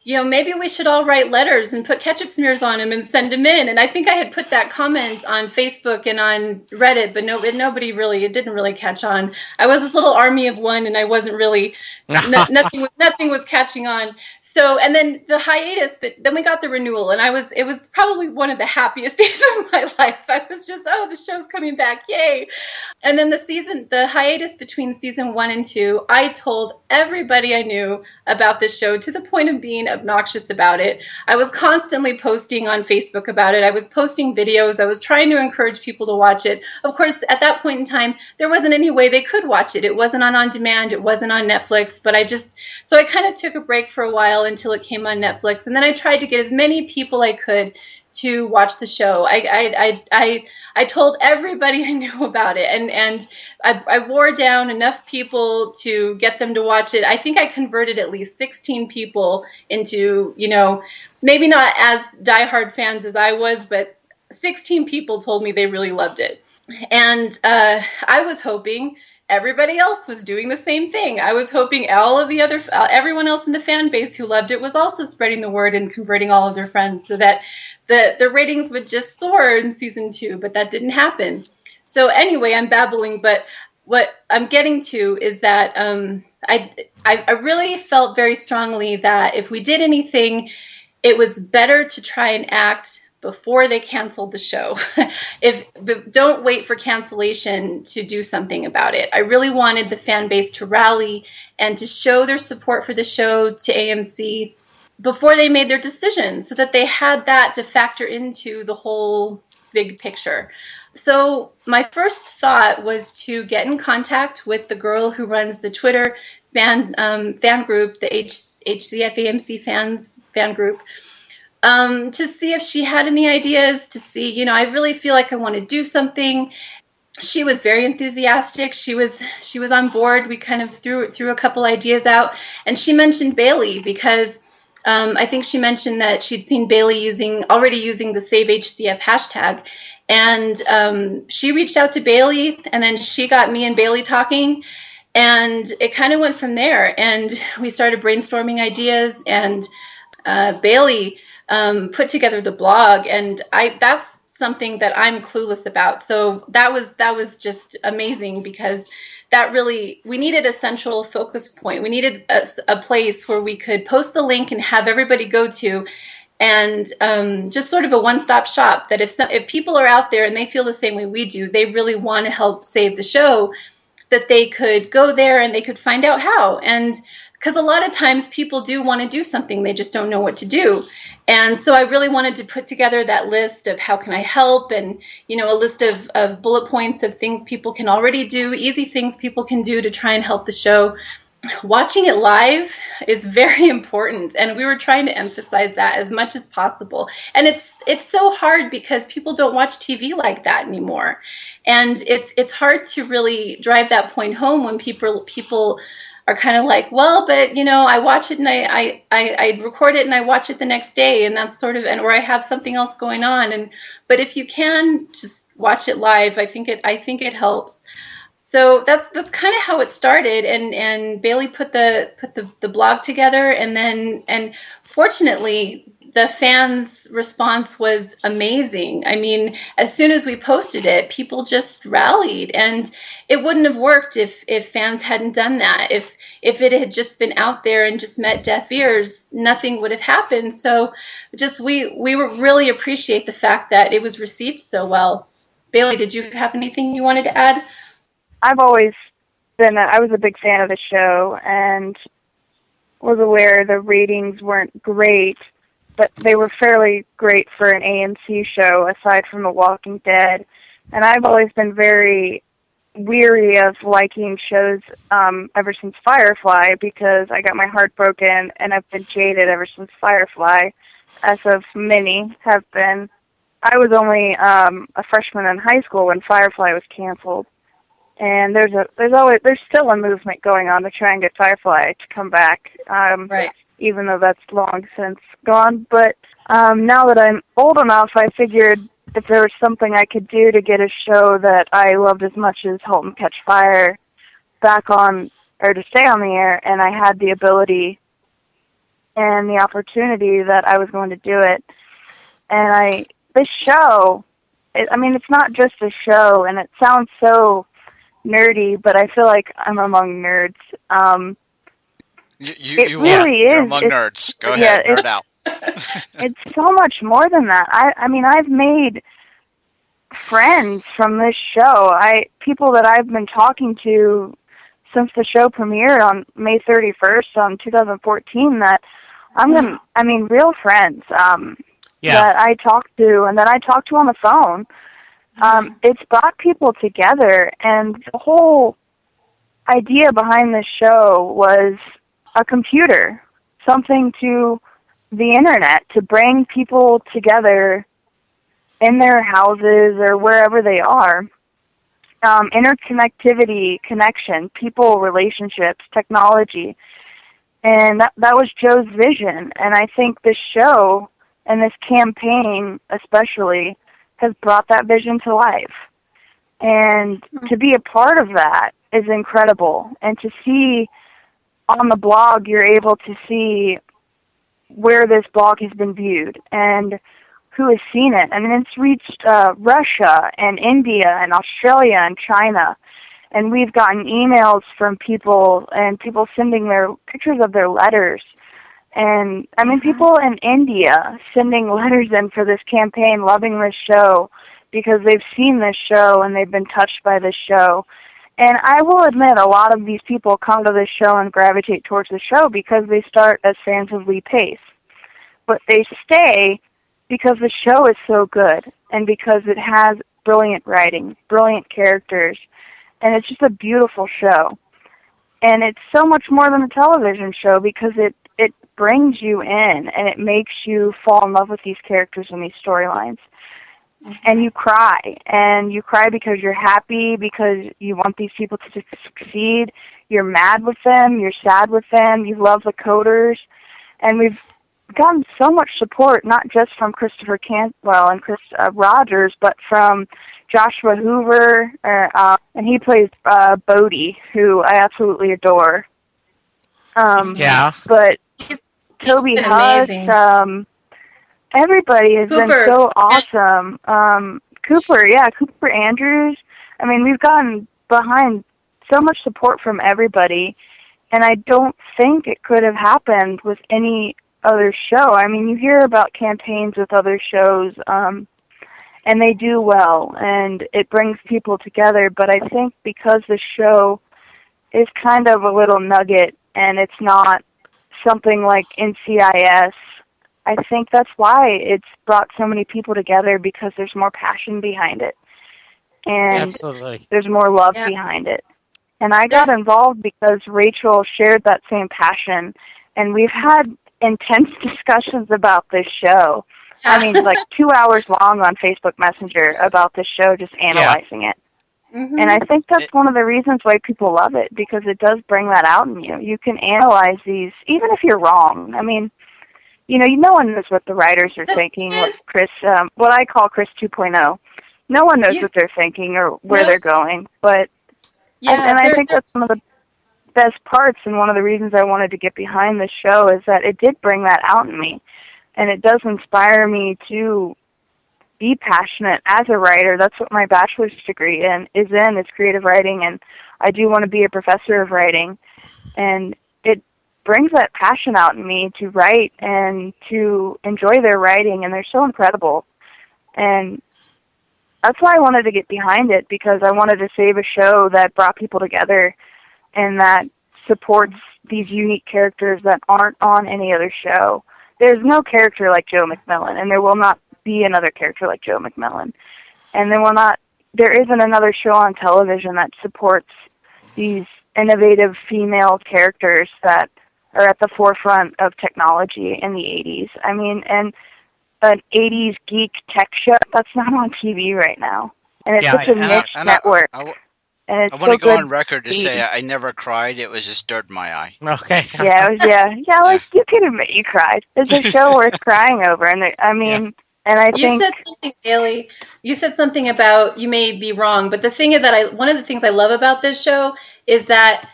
S5: maybe we should all write letters and put ketchup smears on them and send them in. And I think I had put that comment on Facebook and on Reddit, but it didn't really catch on. I was this little army of one, and I wasn't really, nothing was catching on. So, and then the hiatus, but then we got the renewal, and it was probably one of the happiest days of my life. I was just, the show's coming back, yay. And then the hiatus between season 1 and 2, I told everybody I knew about this show, to the point of being obnoxious about it. I was constantly posting on Facebook about it. I was posting videos. I was trying to encourage people to watch it. Of course, at that point in time, there wasn't any way they could watch it. It wasn't on demand. It wasn't on Netflix. But so I kind of took a break for a while. while until it came on Netflix. And then I tried to get as many people I could to watch the show. I told everybody I knew about it, and I wore down enough people to get them to watch it. I think I converted at least 16 people into, maybe not as diehard fans as I was, but 16 people told me they really loved it. And I was hoping everybody else was doing the same thing. I was hoping all of the other, everyone else in the fan base who loved it was also spreading the word and converting all of their friends so that the ratings would just soar in season 2, but that didn't happen. So anyway, I'm babbling, but what I'm getting to is that I really felt very strongly that if we did anything, it was better to try and act before they canceled the show. Don't wait for cancellation to do something about it. I really wanted the fan base to rally and to show their support for the show to AMC before they made their decision, so that they had that to factor into the whole big picture. So my first thought was to get in contact with the girl who runs the Twitter fan group, the HCF AMC fan group, to see if she had any ideas, to see, I really feel like I want to do something. She was very enthusiastic. She was on board. We kind of threw a couple ideas out, and she mentioned Bailey because I think she mentioned that she'd seen Bailey already using the Save HCF hashtag, and she reached out to Bailey, and then she got me and Bailey talking, and it kind of went from there. And we started brainstorming ideas, and Bailey put together the blog, and that's something that I'm clueless about. So that was just amazing, because we needed a central focus point. We needed a place where we could post the link and have everybody go to, and just sort of a one-stop shop, that if people are out there and they feel the same way we do, they really want to help save the show, that they could go there and they could find out how. And because a lot of times people do want to do something, they just don't know what to do. And so I really wanted to put together that list of how can I help, and, a list of bullet points of things people can already do, easy things people can do to try and help the show. Watching it live is very important, and we were trying to emphasize that as much as possible. And it's so hard because people don't watch TV like that anymore. And it's hard to really drive that point home when people are kind of like, well, but I watch it and I record it and I watch it the next day, and that's sort of, or I have something else going on. But if you can just watch it live, I think it helps. So that's kind of how it started, and Bailey put the blog together, and fortunately the fans' response was amazing. I mean, as soon as we posted it, people just rallied, and it wouldn't have worked if fans hadn't done that. If it had just been out there and just met deaf ears, nothing would have happened. So we really appreciate the fact that it was received so well. Bailey, did you have anything you wanted to add?
S6: I was a big fan of the show and was aware the ratings weren't great, but they were fairly great for an AMC show aside from The Walking Dead. And I've always been very weary of liking shows ever since Firefly, because I got my heart broken and I've been jaded ever since Firefly, as of many have been. I was only a freshman in high school when Firefly was canceled. And there's still a movement going on to try and get Firefly to come back, right, even though that's long since gone. But now that I'm old enough, I figured if there was something I could do to get a show that I loved as much as Halt and Catch Fire back on, or to stay on the air, and I had the ability and the opportunity, that I was going to do it. And this show, it's not just a show, and it sounds so nerdy, but I feel like I'm among nerds.
S3: You're among nerds. Go ahead, nerd out.
S6: It's so much more than that. I've made friends from this show. People that I've been talking to since the show premiered on May 31st on 2014 that real friends that I talked to and that I talked to on the phone. It's brought people together, and the whole idea behind this show was a computer something to the internet to bring people together in their houses or wherever they are. Interconnectivity, connection, people, relationships, technology. And that was Joe's vision. And I think this show and this campaign especially has brought that vision to life. And to be a part of that is incredible. And to see on the blog, you're able to see where this blog has been viewed and who has seen it. I mean, it's reached Russia and India and Australia and China. And we've gotten emails from people and people sending their pictures of their letters. And, I mean, people in India sending letters in for this campaign, loving this show because they've seen this show and they've been touched by this show. And I will admit a lot of these people come to this show and gravitate towards the show because they start as fans of Lee Pace. But they stay because the show is so good and because it has brilliant writing, brilliant characters, and it's just a beautiful show. And it's so much more than a television show because it brings you in and it makes you fall in love with these characters and these storylines. And you cry because you're happy, because you want these people to succeed. You're mad with them, you're sad with them, you love the coders. And we've gotten so much support, not just from Christopher Cantwell and Chris Rogers, but from Joshua Hoover, and he plays Bodhi, who I absolutely adore. But Toby Huss, everybody has been so awesome. Cooper Andrews. I mean, we've gotten behind so much support from everybody, and I don't think it could have happened with any other show. I mean, you hear about campaigns with other shows, and they do well, and it brings people together, but I think because the show is kind of a little nugget, and it's not something like NCIS, I think that's why it's brought so many people together, because there's more passion behind it. And
S4: Absolutely.
S6: There's more love behind it. And I got involved because Rachel shared that same passion, and we've had intense discussions about this show. I mean, like 2 hours long on Facebook Messenger about this show, just analyzing it. Mm-hmm. And I think that's one of the reasons why people love it, because it does bring that out in you. You can analyze these, even if you're wrong. I mean, no one knows what the writers are thinking, what I call Chris 2.0. No one knows what they're thinking or where they're going. But I think that's one of the best parts, and one of the reasons I wanted to get behind this show is that it did bring that out in me. And it does inspire me to be passionate as a writer. That's what my bachelor's degree is creative writing, and I do want to be a professor of writing. And it brings that passion out in me to write and to enjoy their writing, and they're so incredible. And that's why I wanted to get behind it, because I wanted to save a show that brought people together and that supports these unique characters that aren't on any other show. There's no character like Joe McMillan, and there will not be another character like Joe McMillan. And there isn't another show on television that supports these innovative female characters that are at the forefront of technology in the 80s. I mean, and an 80s geek tech show, that's not on TV right now. And it's such a niche network.
S3: I want to go on record to say I never cried. It was just dirt in my eye.
S4: Okay.
S6: Like, you can admit you cried. It's a show worth crying over. And and I think...
S5: You said something, Bailey. You said something about, you may be wrong, but the thing is that one of the things I love about this show is that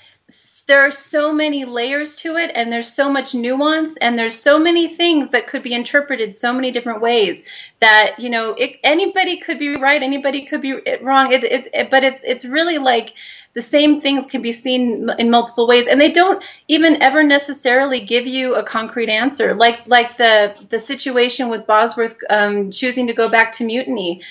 S5: there are so many layers to it, and there's so much nuance, and there's so many things that could be interpreted so many different ways that, anybody could be right, anybody could be wrong. But it's really like the same things can be seen in multiple ways, and they don't even ever necessarily give you a concrete answer. Like the situation with Bosworth choosing to go back to Mutiny.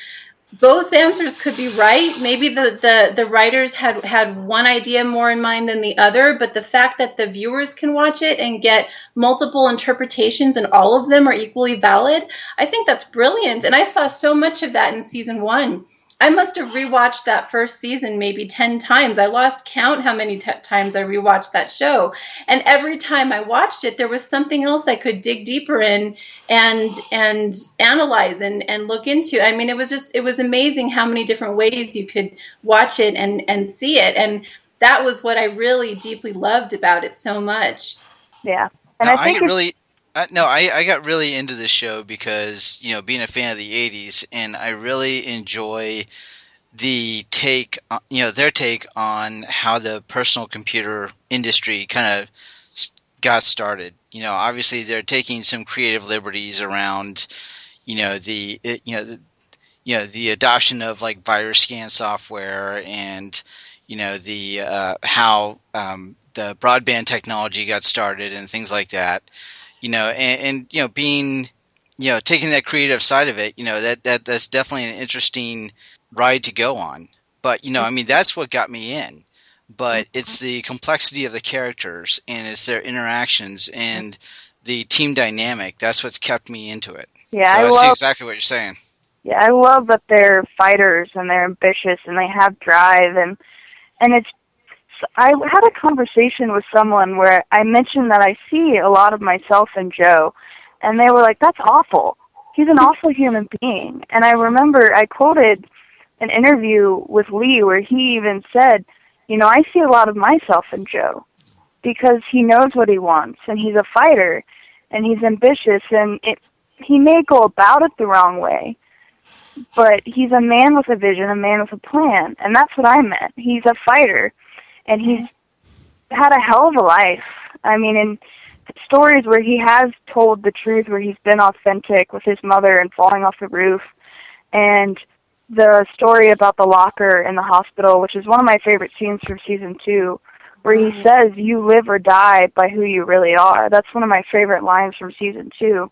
S5: Both answers could be right. Maybe the writers had one idea more in mind than the other, but the fact that the viewers can watch it and get multiple interpretations and all of them are equally valid, I think that's brilliant. And I saw so much of that in season 1. I must have rewatched that first season maybe 10 times. I lost count how many times I rewatched that show. And every time I watched it, there was something else I could dig deeper in and analyze and look into. I mean, it was amazing how many different ways you could watch it and see it. And that was what I really deeply loved about it so much.
S6: Yeah.
S3: No,
S6: And I think
S3: I got really into this show because, being a fan of the 80s, and I really enjoy the take, their take on how the personal computer industry kind of got started. Obviously they're taking some creative liberties around, the adoption of like virus scan software and, the how the broadband technology got started and things like that. And being, taking that creative side of it, that's definitely an interesting ride to go on. But, I mean, that's what got me in. But it's the complexity of the characters and it's their interactions and the team dynamic. That's what's kept me into it.
S6: Yeah,
S3: so
S6: I
S3: see
S6: love
S3: exactly what you're saying.
S6: Yeah, I love that they're fighters and they're ambitious and they have drive and it's. I had a conversation with someone where I mentioned that I see a lot of myself in Joe, and they were like, "That's awful. He's an awful human being." And I remember I quoted an interview with Lee where he even said, "I see a lot of myself in Joe because he knows what he wants and he's a fighter and he's ambitious and he may go about it the wrong way." But he's a man with a vision, a man with a plan, and that's what I meant. He's a fighter, and he's had a hell of a life. I mean, in stories where he has told the truth, where he's been authentic with his mother and falling off the roof, and the story about the locker in the hospital, which is one of my favorite scenes from season 2, where he says, "You live or die by who you really are." That's one of my favorite lines from season 2.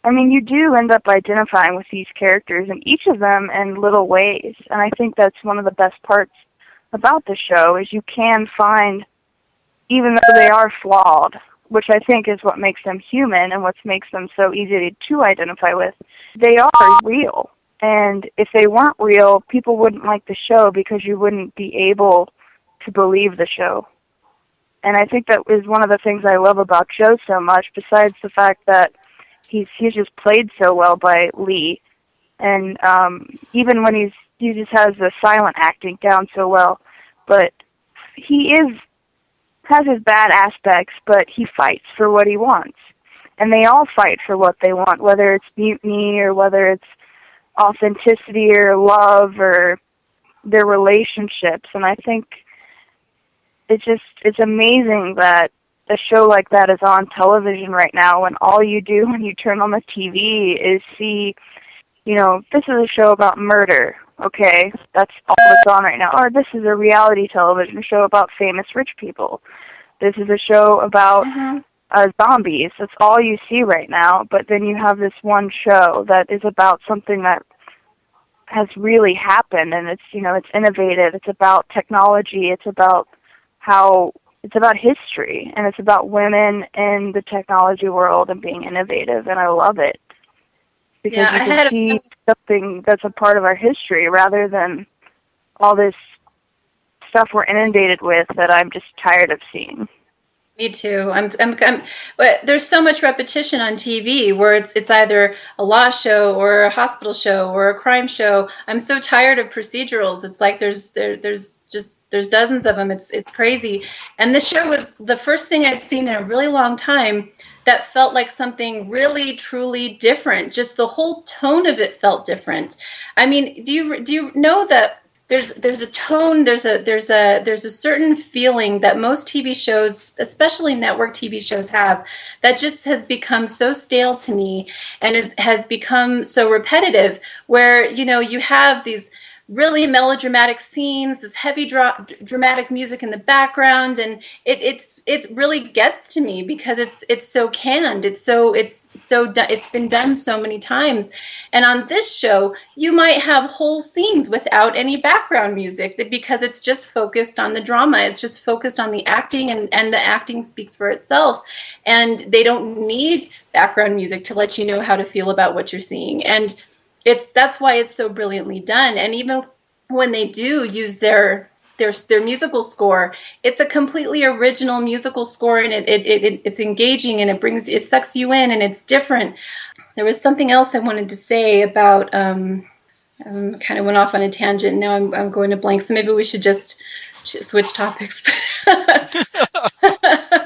S6: I mean, you do end up identifying with these characters, and each of them in little ways. And I think that's one of the best parts about the show, is you can find, even though they are flawed, which I think is what makes them human and what makes them so easy to identify with, they are real. And if they weren't real, people wouldn't like the show because you wouldn't be able to believe the show. And I think that is one of the things I love about Joe so much, besides the fact that he's just played so well by Lee, and even when he just has the silent acting down so well. But he has his bad aspects, but he fights for what he wants, and they all fight for what they want, whether it's mutiny or whether it's authenticity or love or their relationships. And I think it's amazing that a show like that is on television right now when all you do when you turn on the TV is see, this is a show about murder. Okay, that's all that's on right now. Or this is a reality television show about famous rich people. This is a show about zombies. That's all you see right now. But then you have this one show that is about something that has really happened, and it's innovative. It's about technology. It's about history, and it's about women in the technology world and being innovative, and I love it. Because you can see something that's a part of our history rather than all this stuff we're inundated with that I'm just tired of seeing.
S5: Me too. But there's so much repetition on TV where it's either a law show or a hospital show or a crime show. I'm so tired of procedurals. It's like there's dozens of them. It's crazy. And this show was the first thing I'd seen in a really long time that felt like something really truly different. Just the whole tone of it felt different. I mean, do you know that there's a tone, there's a certain feeling that most TV shows, especially network TV shows, have, that just has become so stale to me and has become so repetitive, where you have these really melodramatic scenes, this heavy dramatic music in the background, and it really gets to me because it's so canned, it's been done so many times. And on this show, you might have whole scenes without any background music because it's just focused on the drama. It's just focused on the acting, and the acting speaks for itself. And they don't need background music to let you know how to feel about what you're seeing. And that's why it's so brilliantly done. And even when they do use their musical score, it's a completely original musical score, and it's engaging, and it sucks you in, and it's different. There was something else I wanted to say about kind of went off on a tangent. Now I'm going to blank, so maybe we should just switch topics.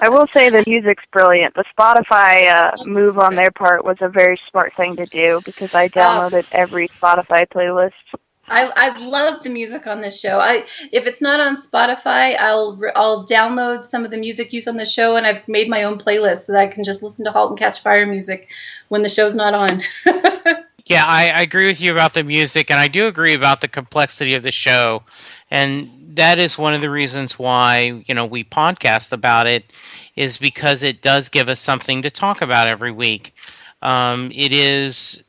S6: I will say the music's brilliant. The Spotify move on their part was a very smart thing to do, because I downloaded every Spotify playlist.
S5: I love the music on this show. If it's not on Spotify, I'll download some of the music used on the show, and I've made my own playlist so that I can just listen to Halt and Catch Fire music when the show's not on.
S4: Yeah, I agree with you about the music, and I do agree about the complexity of the show. And that is one of the reasons why, we podcast about it, is because it does give us something to talk about every week. It is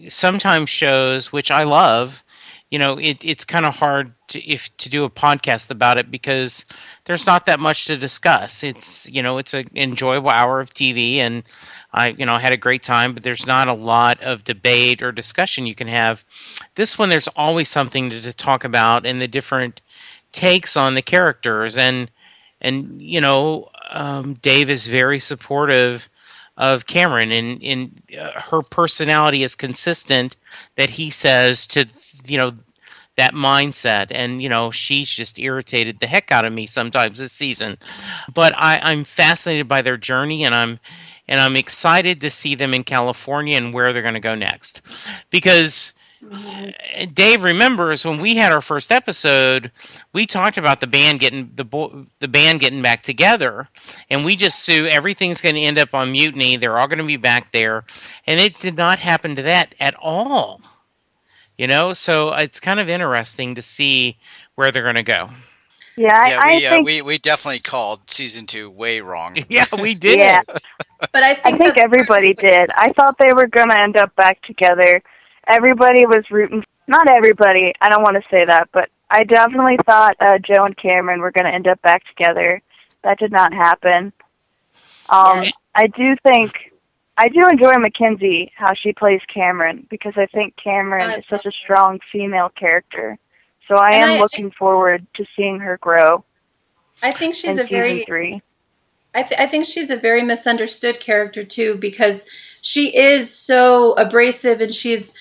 S4: sometimes shows, which I love, it's kind of hard to do a podcast about it, because there's not that much to discuss. It's an enjoyable hour of TV, and I had a great time, but there's not a lot of debate or discussion you can have. This one, there's always something to talk about, and the different takes on the characters, and Dave is very supportive of Cameron, and her personality is consistent, that he says to that mindset, and she's just irritated the heck out of me sometimes this season, but I'm fascinated by their journey, and I'm excited to see them in California and where they're going to go next, because Dave remembers when we had our first episode, we talked about the band getting back together, and we just knew everything's going to end up on Mutiny. They're all going to be back there, and it did not happen to that at all. So it's kind of interesting to see where they're going to go.
S6: Yeah, I think
S3: we definitely called season 2 way wrong.
S4: Yeah, we did.
S6: Yeah.
S5: But I think
S6: everybody did. I thought they were going to end up back together. Everybody was rooting. Not everybody. I don't want to say that, but I definitely thought Joe and Cameron were going to end up back together. That did not happen. I do enjoy Mackenzie, how she plays Cameron, because I think Cameron is such a strong female character. So I am looking forward to seeing her grow.
S5: I think she's
S6: in season 3.
S5: I think she's a very misunderstood character too, because she is so abrasive, and she's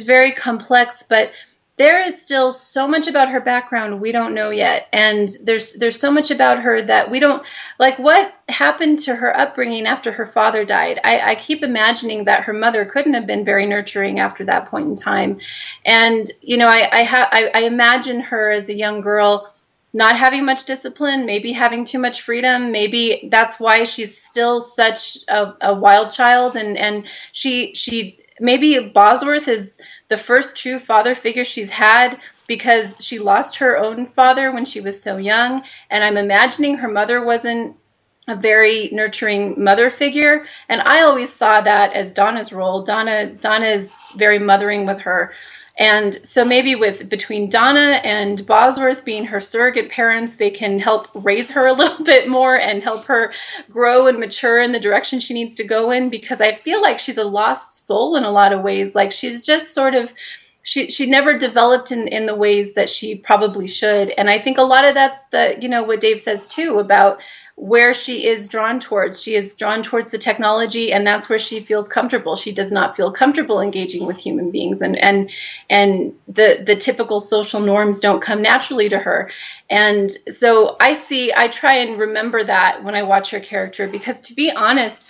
S5: very complex, but there is still so much about her background we don't know yet, and there's so much about her that we don't, like, what happened to her upbringing after her father died. I keep imagining that her mother couldn't have been very nurturing after that point in time, and I imagine her as a young girl not having much discipline, maybe having too much freedom. Maybe that's why she's still such a wild child, and she maybe Bosworth is the first true father figure she's had, because she lost her own father when she was so young, and I'm imagining her mother wasn't a very nurturing mother figure, and I always saw that as Donna's role. Donna is very mothering with her. And so maybe between Donna and Bosworth being her surrogate parents, they can help raise her a little bit more and help her grow and mature in the direction she needs to go in, because I feel like she's a lost soul in a lot of ways. Like, she's just sort of, she never developed in the ways that she probably should. And I think a lot of that's what Dave says too, about where she is drawn towards. She is drawn towards the technology, and that's where she feels comfortable. She does not feel comfortable engaging with human beings, and the typical social norms don't come naturally to her. And so I try and remember that when I watch her character, because to be honest,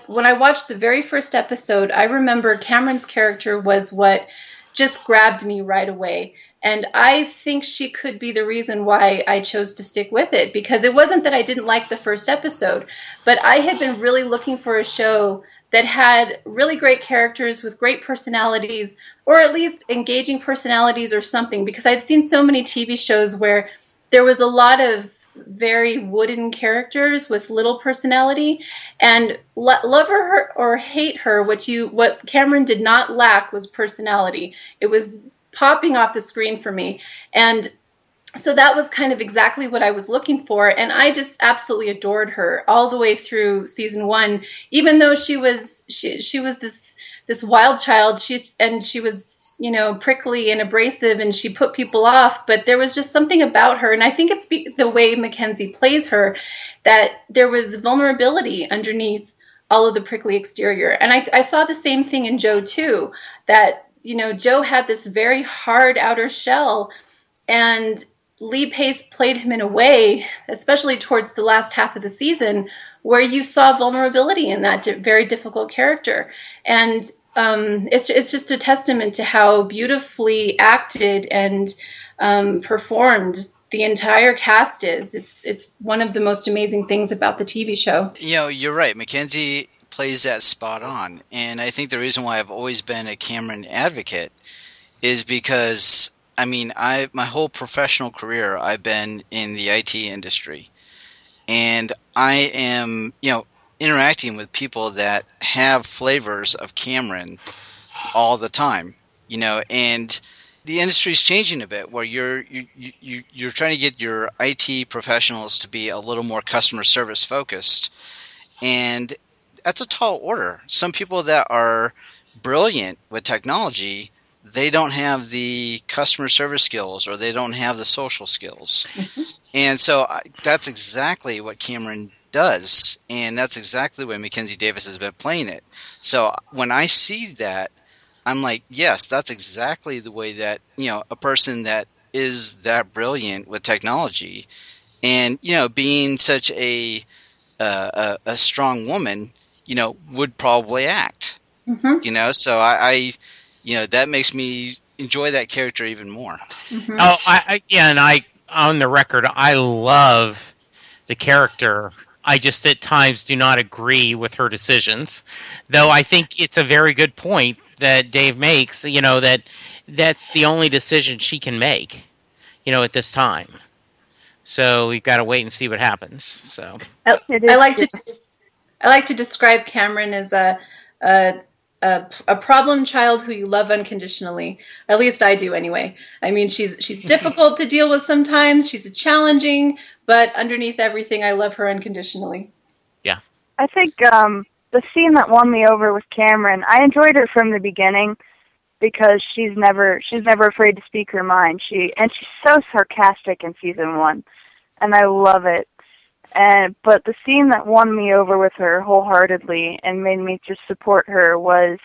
S5: when I watched the very first episode, I remember Cameron's character was what just grabbed me right away. And I think she could be the reason why I chose to stick with it, because it wasn't that I didn't like the first episode, but I had been really looking for a show that had really great characters with great personalities, or at least engaging personalities or something, because I'd seen so many TV shows where there was a lot of very wooden characters with little personality, and love her or hate her, what Cameron did not lack was personality. It was popping off the screen for me. And so that was kind of exactly what I was looking for. And I just absolutely adored her all the way through season 1, even though she was this wild child. She was was, prickly and abrasive, and she put people off, but there was just something about her. And I think it's the way Mackenzie plays her, that there was vulnerability underneath all of the prickly exterior. And I saw the same thing in Joe too, that, Joe had this very hard outer shell, and Lee Pace played him in a way, especially towards the last half of the season, where you saw vulnerability in that very difficult character. And it's just a testament to how beautifully acted and performed the entire cast is. It's one of the most amazing things about the TV show.
S3: You're right. Mackenzie plays that spot on. And I think the reason why I've always been a Cameron advocate is because, my whole professional career, I've been in the IT industry. And I am, interacting with people that have flavors of Cameron all the time, and the industry's changing a bit, where you're trying to get your IT professionals to be a little more customer service focused, and that's a tall order. Some people that are brilliant with technology, they don't have the customer service skills, or they don't have the social skills. And so that's exactly what Cameron does, and that's exactly what Mackenzie Davis has been playing it. So when I see that, I'm like, yes, that's exactly the way that, a person that is that brilliant with technology, and, being such a strong woman, would probably act.
S5: Mm-hmm.
S3: So I that makes me enjoy that character even more.
S5: Mm-hmm.
S4: Oh, on the record, I love the character. I just at times do not agree with her decisions, though I think it's a very good point that Dave makes, that that's the only decision she can make, at this time. So we've got to wait and see what happens. So
S5: I like to describe Cameron as a problem child who you love unconditionally. At least I do, anyway. She's difficult to deal with sometimes. She's challenging, but underneath everything, I love her unconditionally.
S4: Yeah,
S6: I think the scene that won me over with Cameron, I enjoyed her from the beginning because she's never afraid to speak her mind. She's so sarcastic in season 1, and I love it. But the scene that won me over with her wholeheartedly and made me just support her was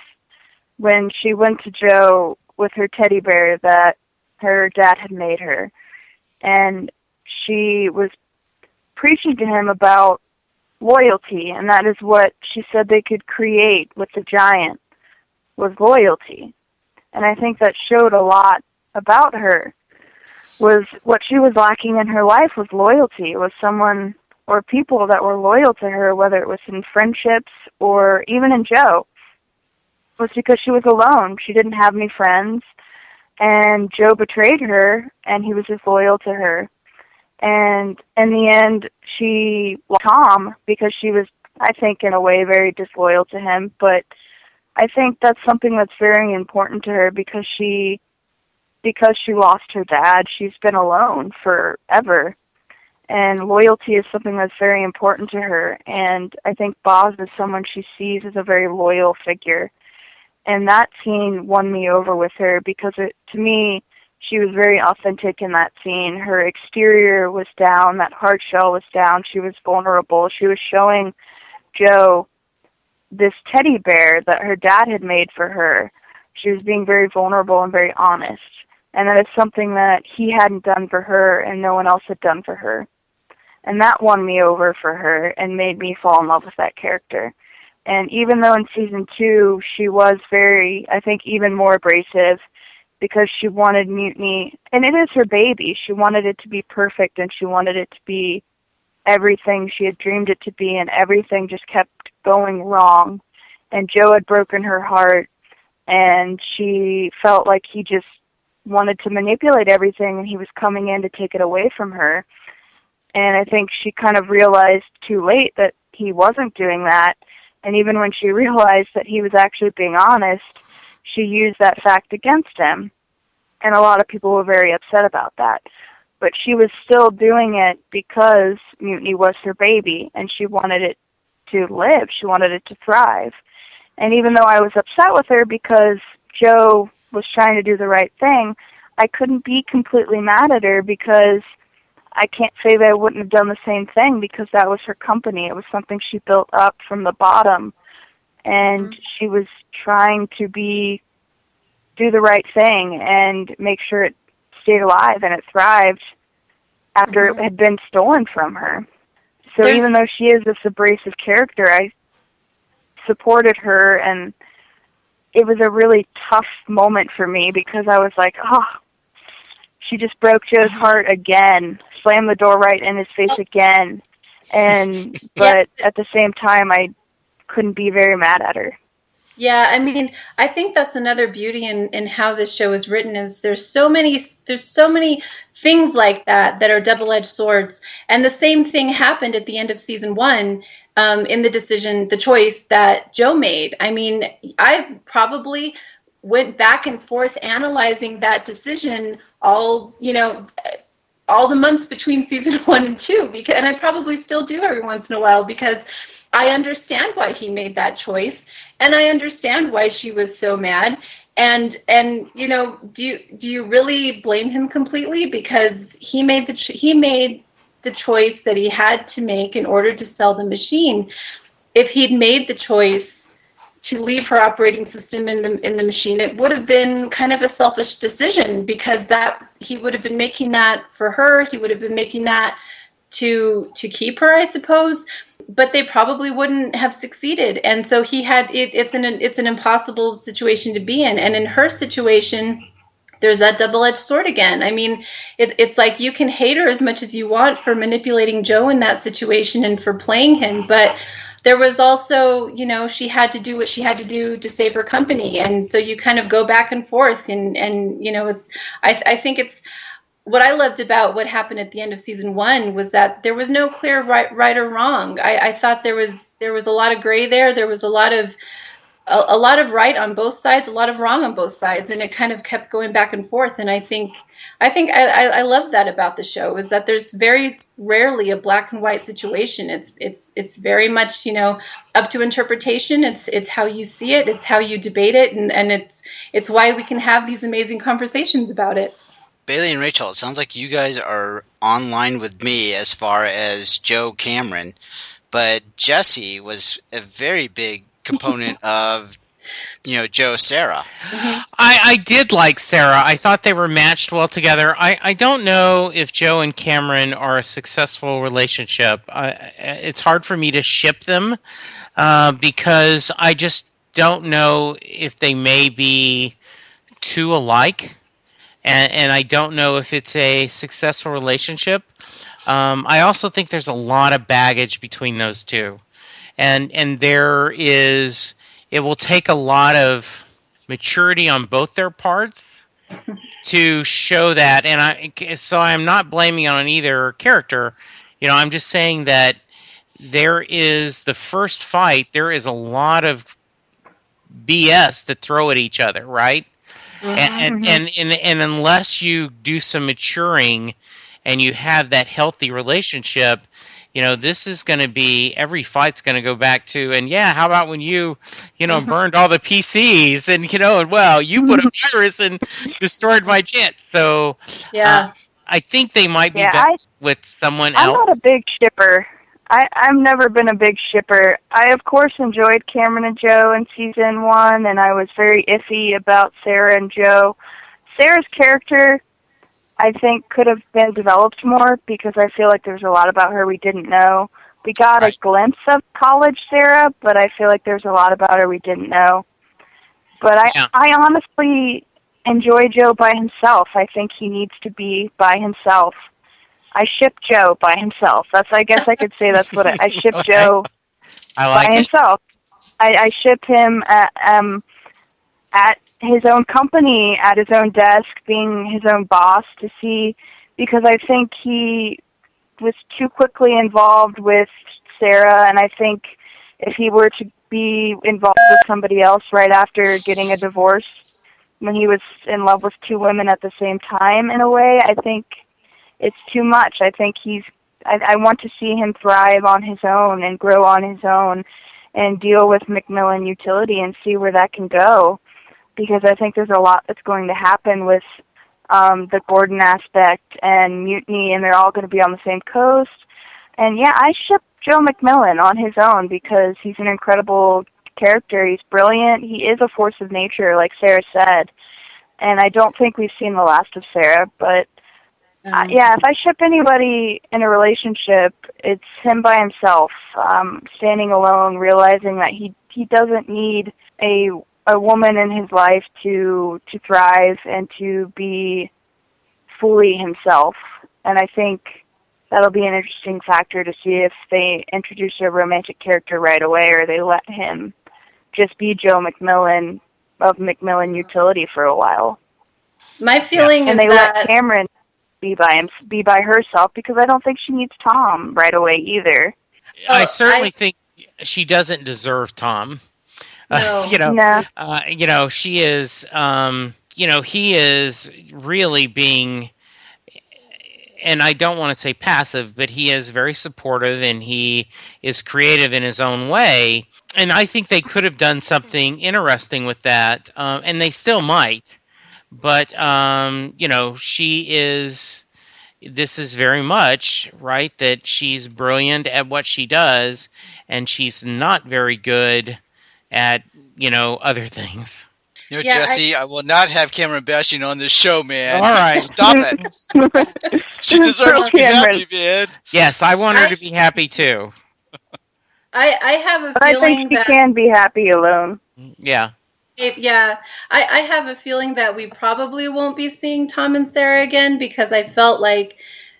S6: when she went to Joe with her teddy bear that her dad had made her. And she was preaching to him about loyalty, and that is what she said they could create with the giant, was loyalty. And I think that showed a lot about her, was what she was lacking in her life was loyalty, was someone or people that were loyal to her, whether it was in friendships or even in Joe. It was because she was alone. She didn't have any friends, and Joe betrayed her, and he was just loyal to her. And in the end, she lost Tom because she was, I think, in a way, very disloyal to him. But I think that's something that's very important to her because she lost her dad. She's been alone forever. And loyalty is something that's very important to her. And I think Boz is someone she sees as a very loyal figure. And that scene won me over with her because, to me, she was very authentic in that scene. Her exterior was down. That hard shell was down. She was vulnerable. She was showing Joe this teddy bear that her dad had made for her. She was being very vulnerable and very honest. And that is something that he hadn't done for her and no one else had done for her. And that won me over for her and made me fall in love with that character. And even though in season 2 she was very, I think, even more abrasive because she wanted Mutiny, and it is her baby, she wanted it to be perfect and she wanted it to be everything she had dreamed it to be, and everything just kept going wrong. And Joe had broken her heart, and she felt like he just wanted to manipulate everything and he was coming in to take it away from her. And I think she kind of realized too late that he wasn't doing that. And even when she realized that he was actually being honest, she used that fact against him. And a lot of people were very upset about that. But she was still doing it because Mutiny was her baby, and she wanted it to live. She wanted it to thrive. And even though I was upset with her because Joe was trying to do the right thing, I couldn't be completely mad at her, because I can't say that I wouldn't have done the same thing, because that was her company. It was something she built up from the bottom, and she was trying to do the right thing and make sure it stayed alive and it thrived after it had been stolen from her. So even though she is this abrasive character, I supported her, and it was a really tough moment for me, because I was like, oh, she just broke Joe's heart again, slammed the door right in his face again, but at the same time, I couldn't be very mad at her.
S5: Yeah, I mean, I think that's another beauty in how this show is written, is there's so many things like that are double-edged swords. And the same thing happened at the end of season 1 in the choice that Joe made. I mean, I probably went back and forth analyzing that decision all the months between season 1 and 2, and I probably still do every once in a while, because I understand why he made that choice, and I understand why she was so mad. And do you really blame him completely? Because he made the choice that he had to make in order to sell the machine. If he'd made the choice to leave her operating system in the machine, it would have been kind of a selfish decision, because that he would have been making that for her. He would have been making that to keep her, I suppose. But they probably wouldn't have succeeded, and so he had it's an impossible situation to be in. And in her situation, there's that double-edged sword again. I mean, it's like you can hate her as much as you want for manipulating Joe in that situation and for playing him, but there was also, she had to do what she had to do to save her company, and so you kind of go back and forth, and it's I think it's. What I loved about what happened at the end of season 1 was that there was no clear right or wrong. I thought there was a lot of gray there. There was a lot of right on both sides, a lot of wrong on both sides, and it kind of kept going back and forth. And I think I love that about the show, is that there's very rarely a black and white situation. It's very much up to interpretation. It's how you see it. It's how you debate it, and it's why we can have these amazing conversations about it.
S3: Bailey and Rachel, it sounds like you guys are online with me as far as Joe Cameron, but Jesse was a very big component of, Joe Sarah.
S4: I did like Sarah. I thought they were matched well together. I don't know if Joe and Cameron are a successful relationship. It's hard for me to ship them because I just don't know if they may be too alike. And I don't know if it's a successful relationship. I also think there's a lot of baggage between those two. And it will take a lot of maturity on both their parts to show that. And so I'm not blaming on either character. I'm just saying that there is the first fight, there is a lot of BS to throw at each other, right? And unless you do some maturing and you have that healthy relationship, this is going to be, every fight's going to go back to, and how about when you burned all the PCs and, you put a virus and destroyed my jet. So I think they might be better with someone else.
S6: I'm not a big shipper. I've never been a big shipper. I, of course, enjoyed Cameron and Joe in season 1, and I was very iffy about Sarah and Joe. Sarah's character, I think, could have been developed more, because I feel like there's a lot about her we didn't know. We got a glimpse of college Sarah, but I feel like there's a lot about her we didn't know. But I honestly enjoy Joe by himself. I think he needs to be by himself. I ship Joe by himself. I guess I could say that's what I ship Joe by himself. I ship him at his own company, at his own desk, being his own boss, to see, because I think he was too quickly involved with Sarah, and I think if he were to be involved with somebody else right after getting a divorce, when he was in love with 2 women at the same time, in a way, I think it's too much. I think I want to see him thrive on his own and grow on his own and deal with Macmillan Utility and see where that can go. because I think there's a lot that's going to happen with the Gordon aspect and Mutiny, and they're all going to be on the same coast. And yeah, I ship Joe McMillan on his own because he's an incredible character. He's brilliant. He is a force of nature, like Sarah said. And I don't think we've seen the last of Sarah, but yeah, if I ship anybody in a relationship, it's him by himself, standing alone, realizing that he doesn't need a woman in his life to thrive and to be fully himself. And I think that'll be an interesting factor to see if they introduce a romantic character right away or they let him just be Joe McMillan of McMillan Utility for a while.
S5: My feeling is
S6: and they
S5: that
S6: let Cameron be by herself because I don't think she needs Tom right away either.
S4: I certainly think she doesn't deserve Tom.
S5: No.
S4: She is. He is really being, and I don't want to say passive, but he is very supportive and he is creative in his own way. And I think they could have done something interesting with that, and they still might. But she is. This is very much right that she's brilliant at what she does, and she's not very good at other things.
S3: Jesse, I will not have Cameron bashing on this show, man.
S4: All right,
S3: stop it. She deserves to be happy, man.
S4: Yes, I want her to be happy too.
S5: I have a
S6: but
S5: feeling
S6: I think she
S5: that
S6: can be happy alone.
S4: Yeah.
S5: Yeah, I have a feeling that we probably won't be seeing Tom and Sarah again because I felt like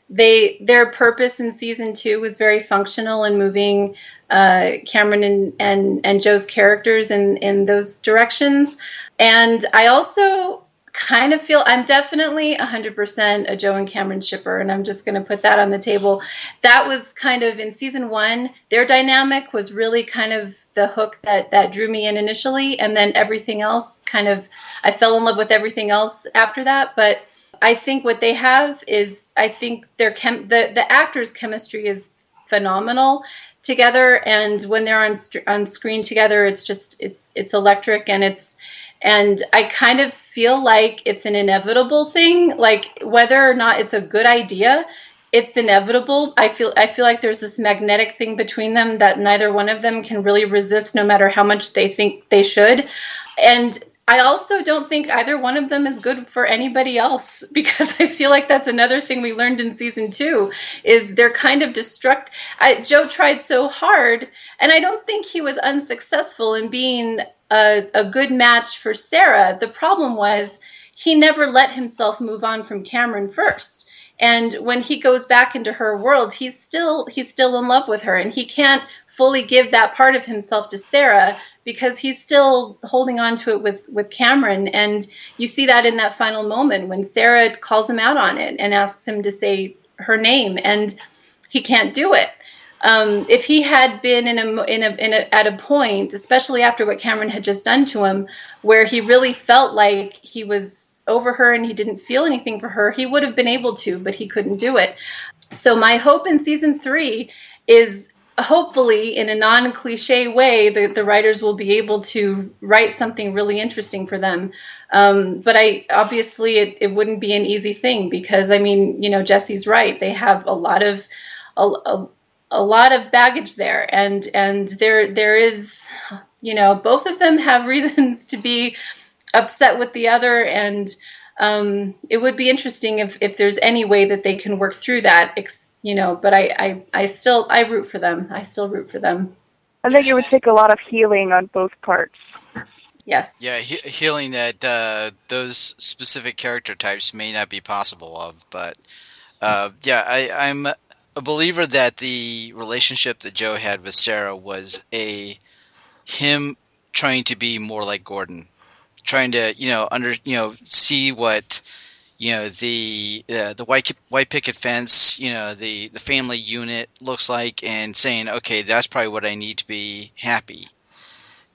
S5: their purpose in season 2 was very functional in moving Cameron and Joe's characters in those directions. And I also kind of feel I'm definitely 100% a Joe and Cameron shipper, and I'm just going to put that on the table. That was kind of in season 1, their dynamic was really kind of the hook that drew me in initially, and then everything else I fell in love with everything else after that. But I think what they have is, I think the actors' chemistry is phenomenal together, and when they're on screen together, it's electric, and I kind of feel like it's an inevitable thing, like whether or not it's a good idea, it's inevitable. I feel like there's this magnetic thing between them that neither one of them can really resist, no matter how much they think they should. And I also don't think either one of them is good for anybody else, because I feel like that's another thing we learned in season 2 is they're kind of Joe tried so hard, and I don't think he was unsuccessful in being a good match for Sarah. The problem was he never let himself move on from Cameron first. And when he goes back into her world, he's still in love with her, and he can't fully give that part of himself to Sarah because he's still holding on to it with Cameron. And you see that in that final moment when Sarah calls him out on it and asks him to say her name, and he can't do it. If he had been at a point, especially after what Cameron had just done to him, where he really felt like he was over her and he didn't feel anything for her, he would have been able to, but he couldn't do it. So my hope in season 3 is, hopefully in a non-cliche way, the writers will be able to write something really interesting for them. But obviously it wouldn't be an easy thing because, Jesse's right. They have a lot of baggage there, and there is, both of them have reasons to be upset with the other, and it would be interesting if there's any way that they can work through that, but I root for them. I still root for them.
S6: I think it would take a lot of healing on both parts.
S5: Yes.
S3: Yeah, healing that those specific character types may not be possible of, but I'm a believer that the relationship that Joe had with Sarah was him trying to be more like Gordon, trying to see what the white picket fence, the family unit looks like, and saying, okay, that's probably what I need to be happy,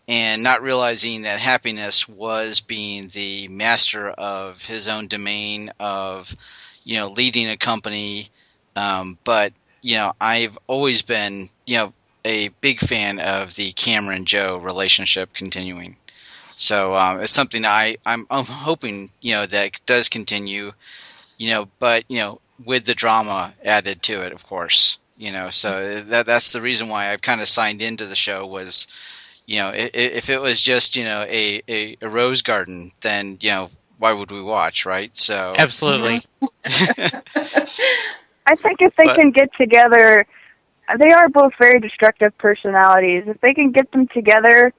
S3: and not realizing that happiness was being the master of his own domain of leading a company. But I've always been a big fan of the Cameron Joe relationship continuing. So it's something I'm hoping, that does continue, but, with the drama added to it, of course, so that's the reason why I've kind of signed into the show was, if it was just, a rose garden, then, why would we watch, right? So
S4: Absolutely.
S6: I think if they
S3: But-
S6: can get together, they are both very destructive personalities. If they can get them together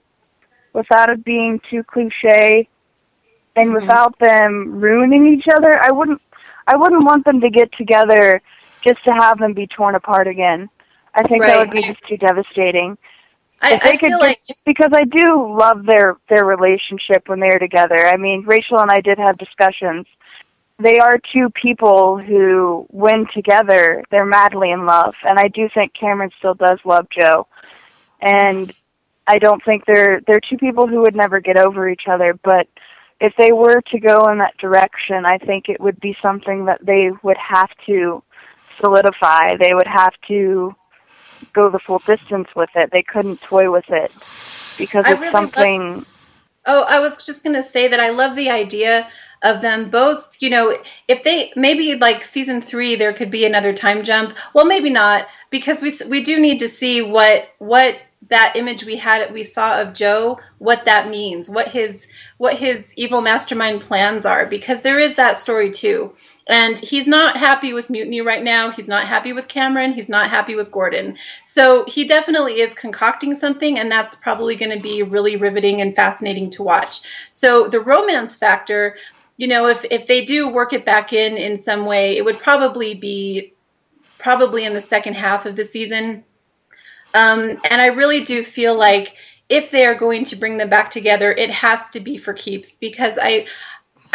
S6: without it being too cliche and without them ruining each other, I wouldn't want them to get together just to have them be torn apart again. I think that would be just too devastating.
S5: I feel like
S6: because I do love their relationship when they're together. I mean, Rachel and I did have discussions. They are two people who, when together, they're madly in love. And I do think Cameron still does love Joe. And I don't think they're two people who would never get over each other. But if they were to go in that direction, I think it would be something that they would have to solidify. They would have to go the full distance with it. They couldn't toy with it because it's something...
S5: I was just going to say that I love the idea of them both, if they, maybe like season 3, there could be another time jump. Well, maybe not, because we do need to see what that image we saw of Joe, what that means, what his evil mastermind plans are, because there is that story too. And he's not happy with Mutiny right now. He's not happy with Cameron. He's not happy with Gordon. So he definitely is concocting something, and that's probably going to be really riveting and fascinating to watch. So the romance factor, if they do work it back in some way, it would probably be in the second half of the season. And I really do feel like if they are going to bring them back together, it has to be for keeps, because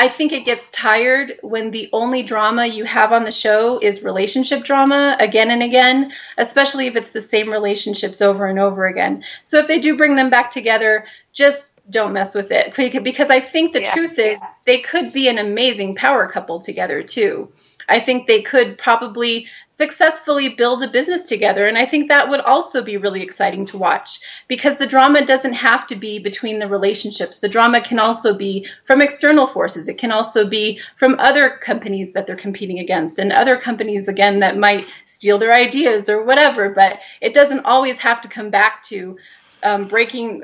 S5: I think it gets tired when the only drama you have on the show is relationship drama again and again, especially if it's the same relationships over and over again. So if they do bring them back together, just don't mess with it, because I think the truth is they could be an amazing power couple together too. I think they could probably successfully build a business together, and I think that would also be really exciting to watch, because the drama doesn't have to be between the relationships. The drama can also be from external forces. It can also be from other companies that they're competing against, and other companies, again, that might steal their ideas or whatever, but it doesn't always have to come back to getting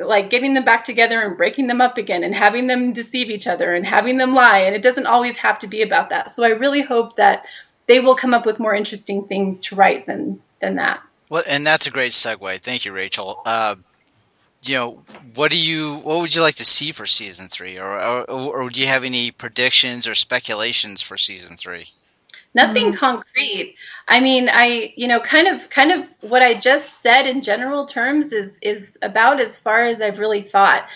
S5: them back together and breaking them up again and having them deceive each other and having them lie. And it doesn't always have to be about that. So I really hope that they will come up with more interesting things to write than that.
S3: Well, and that's a great segue. Thank you, Rachel. What would you like to see for season 3, or do you have any predictions or speculations for season 3?
S5: Nothing concrete. I mean, kind of what I just said in general terms is about as far as I've really thought.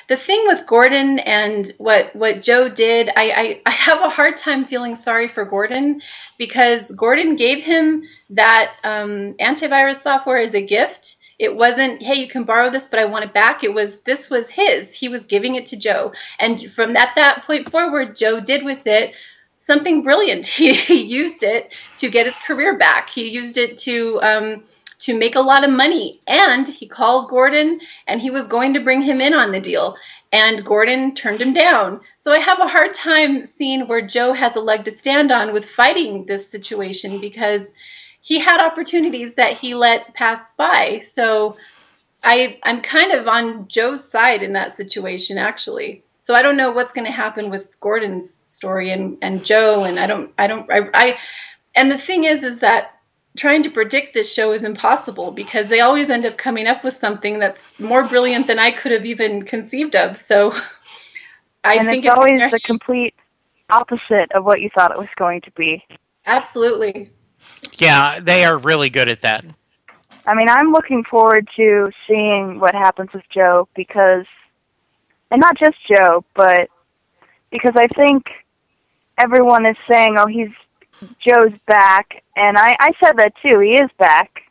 S5: The thing with Gordon and what Joe did, I have a hard time feeling sorry for Gordon, because Gordon gave him that antivirus software as a gift. It wasn't, hey, you can borrow this, but I want it back. This was his. He was giving it to Joe. And from that point forward, Joe did with it something brilliant. He used it to get his career back. He used it to make a lot of money. And he called Gordon, and he was going to bring him in on the deal. And Gordon turned him down. So I have a hard time seeing where Joe has a leg to stand on with fighting this situation, because he had opportunities that he let pass by. So I'm kind of on Joe's side in that situation, actually. So I don't know what's going to happen with Gordon's story and Joe, and and the thing is that trying to predict this show is impossible, because they always end up coming up with something that's more brilliant than I could have even conceived of. So I think
S6: it's always the complete opposite of what you thought it was going to be.
S5: Absolutely.
S4: Yeah, they are really good at that.
S6: I mean, I'm looking forward to seeing what happens with Joe, and not just Joe, but because I think everyone is saying, oh, Joe's back, and I said that too. He is back.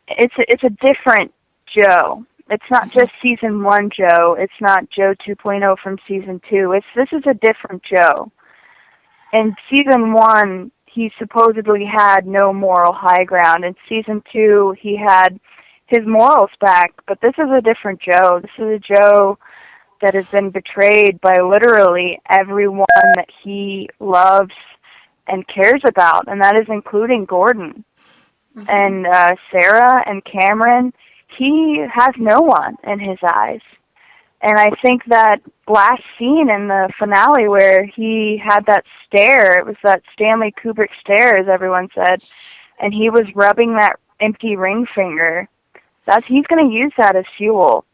S6: It's a different Joe. It's not just season 1 Joe. It's not Joe 2.0 from season 2. This is a different Joe. In season 1, he supposedly had no moral high ground. In season 2, he had his morals back, but this is a different Joe. This is a Joe that has been betrayed by literally everyone that he loves and cares about, and that is including Gordon. Mm-hmm. And Sarah and Cameron, he has no one in his eyes. And I think that last scene in the finale where he had that stare, it was that Stanley Kubrick stare, as everyone said, and he was rubbing that empty ring finger, he's going to use that as fuel.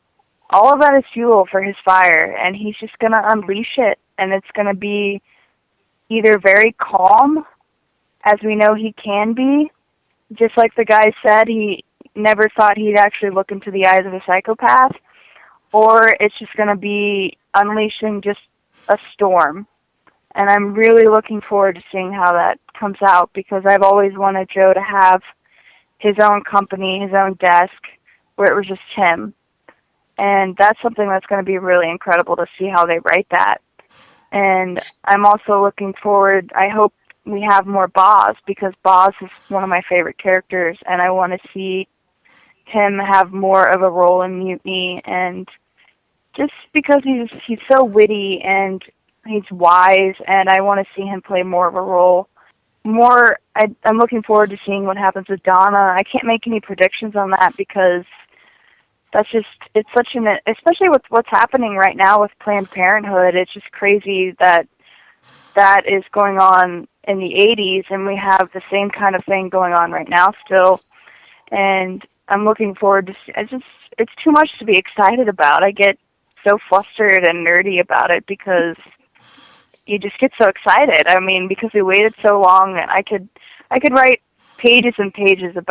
S6: All of that is fuel for his fire, and he's just going to unleash it, and it's going to be either very calm, as we know he can be, just like the guy said, he never thought he'd actually look into the eyes of a psychopath, or it's just going to be unleashing just a storm. And I'm really looking forward to seeing how that comes out, because I've always wanted Joe to have his own company, his own desk, where it was just him. And that's something that's going to be really incredible to see how they write that. And I'm also looking forward, I hope we have more Boz, because Boz is one of my favorite characters, and I want to see him have more of a role in Mutiny, and just because he's so witty and he's wise, and I want to see him play more of a role. I'm looking forward to seeing what happens with Donna. I can't make any predictions on that, because it's such especially with what's happening right now with Planned Parenthood, it's just crazy that is going on in the 80s, and we have the same kind of thing going on right now still. And I'm looking forward to it's too much to be excited about. I get so flustered and nerdy about it because you just get so excited. I mean, because we waited so long, and I could write pages and pages of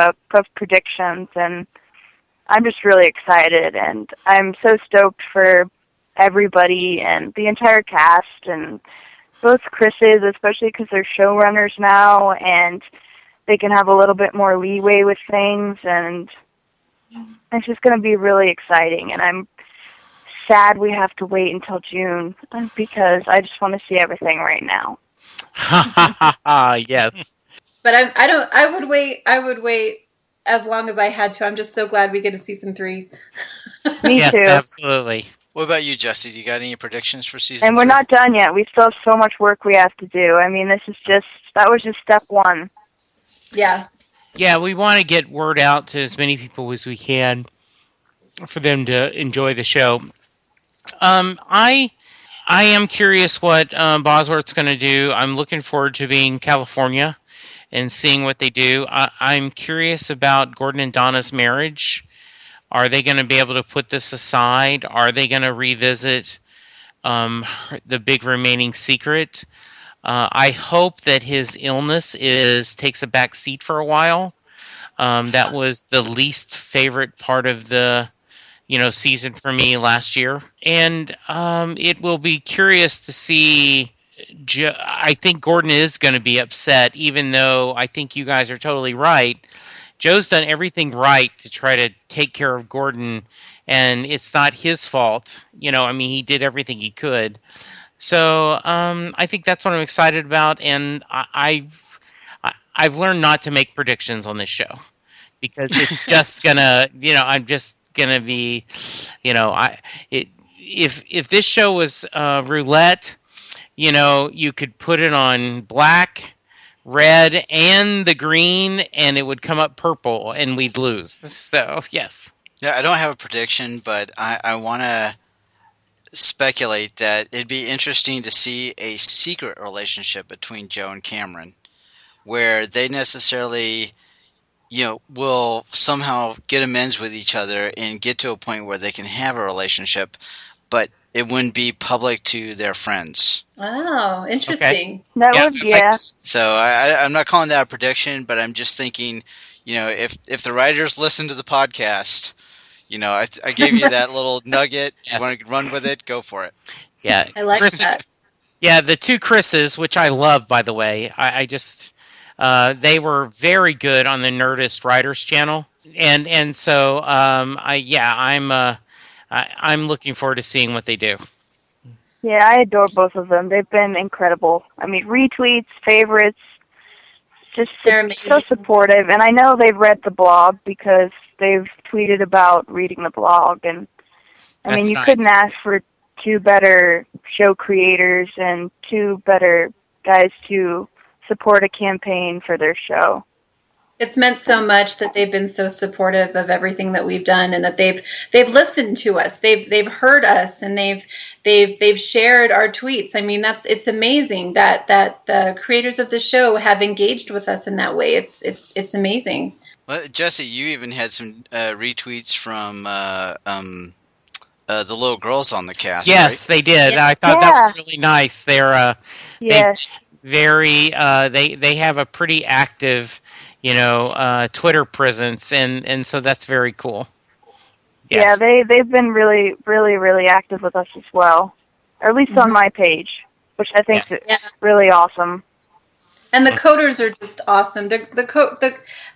S6: predictions, and I'm just really excited, and I'm so stoked for everybody and the entire cast, and both Chris's, especially because they're showrunners now, and they can have a little bit more leeway with things, and it's just going to be really exciting. And I'm sad we have to wait until June, because I just want to see everything right now.
S4: Yes.
S5: But I would wait as long as I had to. I'm just so glad we get to season 3.
S6: Me
S4: yes,
S6: too.
S4: Absolutely.
S3: What about you, Jesse? Do you got any predictions for season 3?
S6: And we're not done yet. We still have so much work we have to do. I mean, that was just step 1.
S5: Yeah.
S4: Yeah, we want to get word out to as many people as we can for them to enjoy the show. I am curious what Bosworth's going to do. I'm looking forward to being in California and seeing what they do. I'm curious about Gordon and Donna's marriage. Are they going to be able to put this aside? Are they going to revisit the big remaining secret? I hope that his illness takes a back seat for a while. That was the least favorite part of the season for me last year. And it will be curious to see. I think Gordon is going to be upset, even though I think you guys are totally right. Joe's done everything right to try to take care of Gordon, and it's not his fault. He did everything he could. So I think that's what I'm excited about, and I've learned not to make predictions on this show, because it's just gonna, I'm just gonna be, if this show was roulette, you could put it on black, red, and the green, and it would come up purple, and we'd lose. So, yes.
S3: Yeah, I don't have a prediction, but I want to speculate that it'd be interesting to see a secret relationship between Joe and Cameron, where they necessarily, will somehow get amends with each other and get to a point where they can have a relationship, but it wouldn't be public to their friends.
S5: Wow, interesting.
S6: Okay. That would, yeah.
S3: So I'm not calling that a prediction, but I'm just thinking, if the writers listen to the podcast, I gave you that little nugget. Yes. You want to run with it? Go for it.
S4: Yeah,
S5: I like that.
S4: Yeah, the two Chris's, which I love, by the way. I just they were very good on the Nerdist Writers channel, and so I'm looking forward to seeing what they do.
S6: Yeah, I adore both of them. They've been incredible. I mean, retweets, favorites, just
S5: they're
S6: so supportive. And I know they've read the blog because they've tweeted about reading the blog. And I mean, you couldn't ask for two better show creators and two better guys to support a campaign for their show.
S5: It's meant so much that they've been so supportive of everything that we've done, and that they've listened to us. They've heard us, and they've shared our tweets. I mean, it's amazing that the creators of the show have engaged with us in that way. It's amazing.
S3: Well, Jesse, you even had some retweets from the little girls on the cast.
S4: Yes,
S3: right?
S4: they did.
S5: Yeah.
S4: I thought that was really nice. They're
S6: Yes.
S4: they have a pretty active, Twitter presence, and so that's very cool. Yes.
S6: Yeah, they've been really, really, really active with us as well, or at least on my page, which I think is really awesome.
S5: And the coders are just awesome. The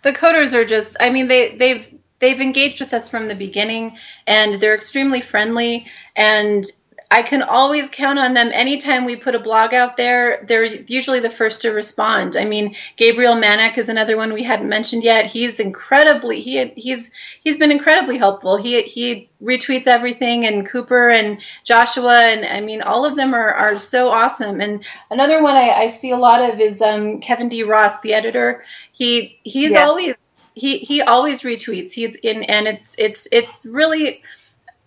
S5: coders are just, I mean, they've engaged with us from the beginning, and they're extremely friendly, and I can always count on them. Anytime we put a blog out there, they're usually the first to respond. I mean, Gabriel Manek is another one we hadn't mentioned yet. He's incredibly, he's been incredibly helpful. He retweets everything, and Cooper and Joshua, and I mean, all of them are so awesome. And another one I see a lot of is Kevin D. Ross, the editor. He's always he always retweets. He's in, and it's really.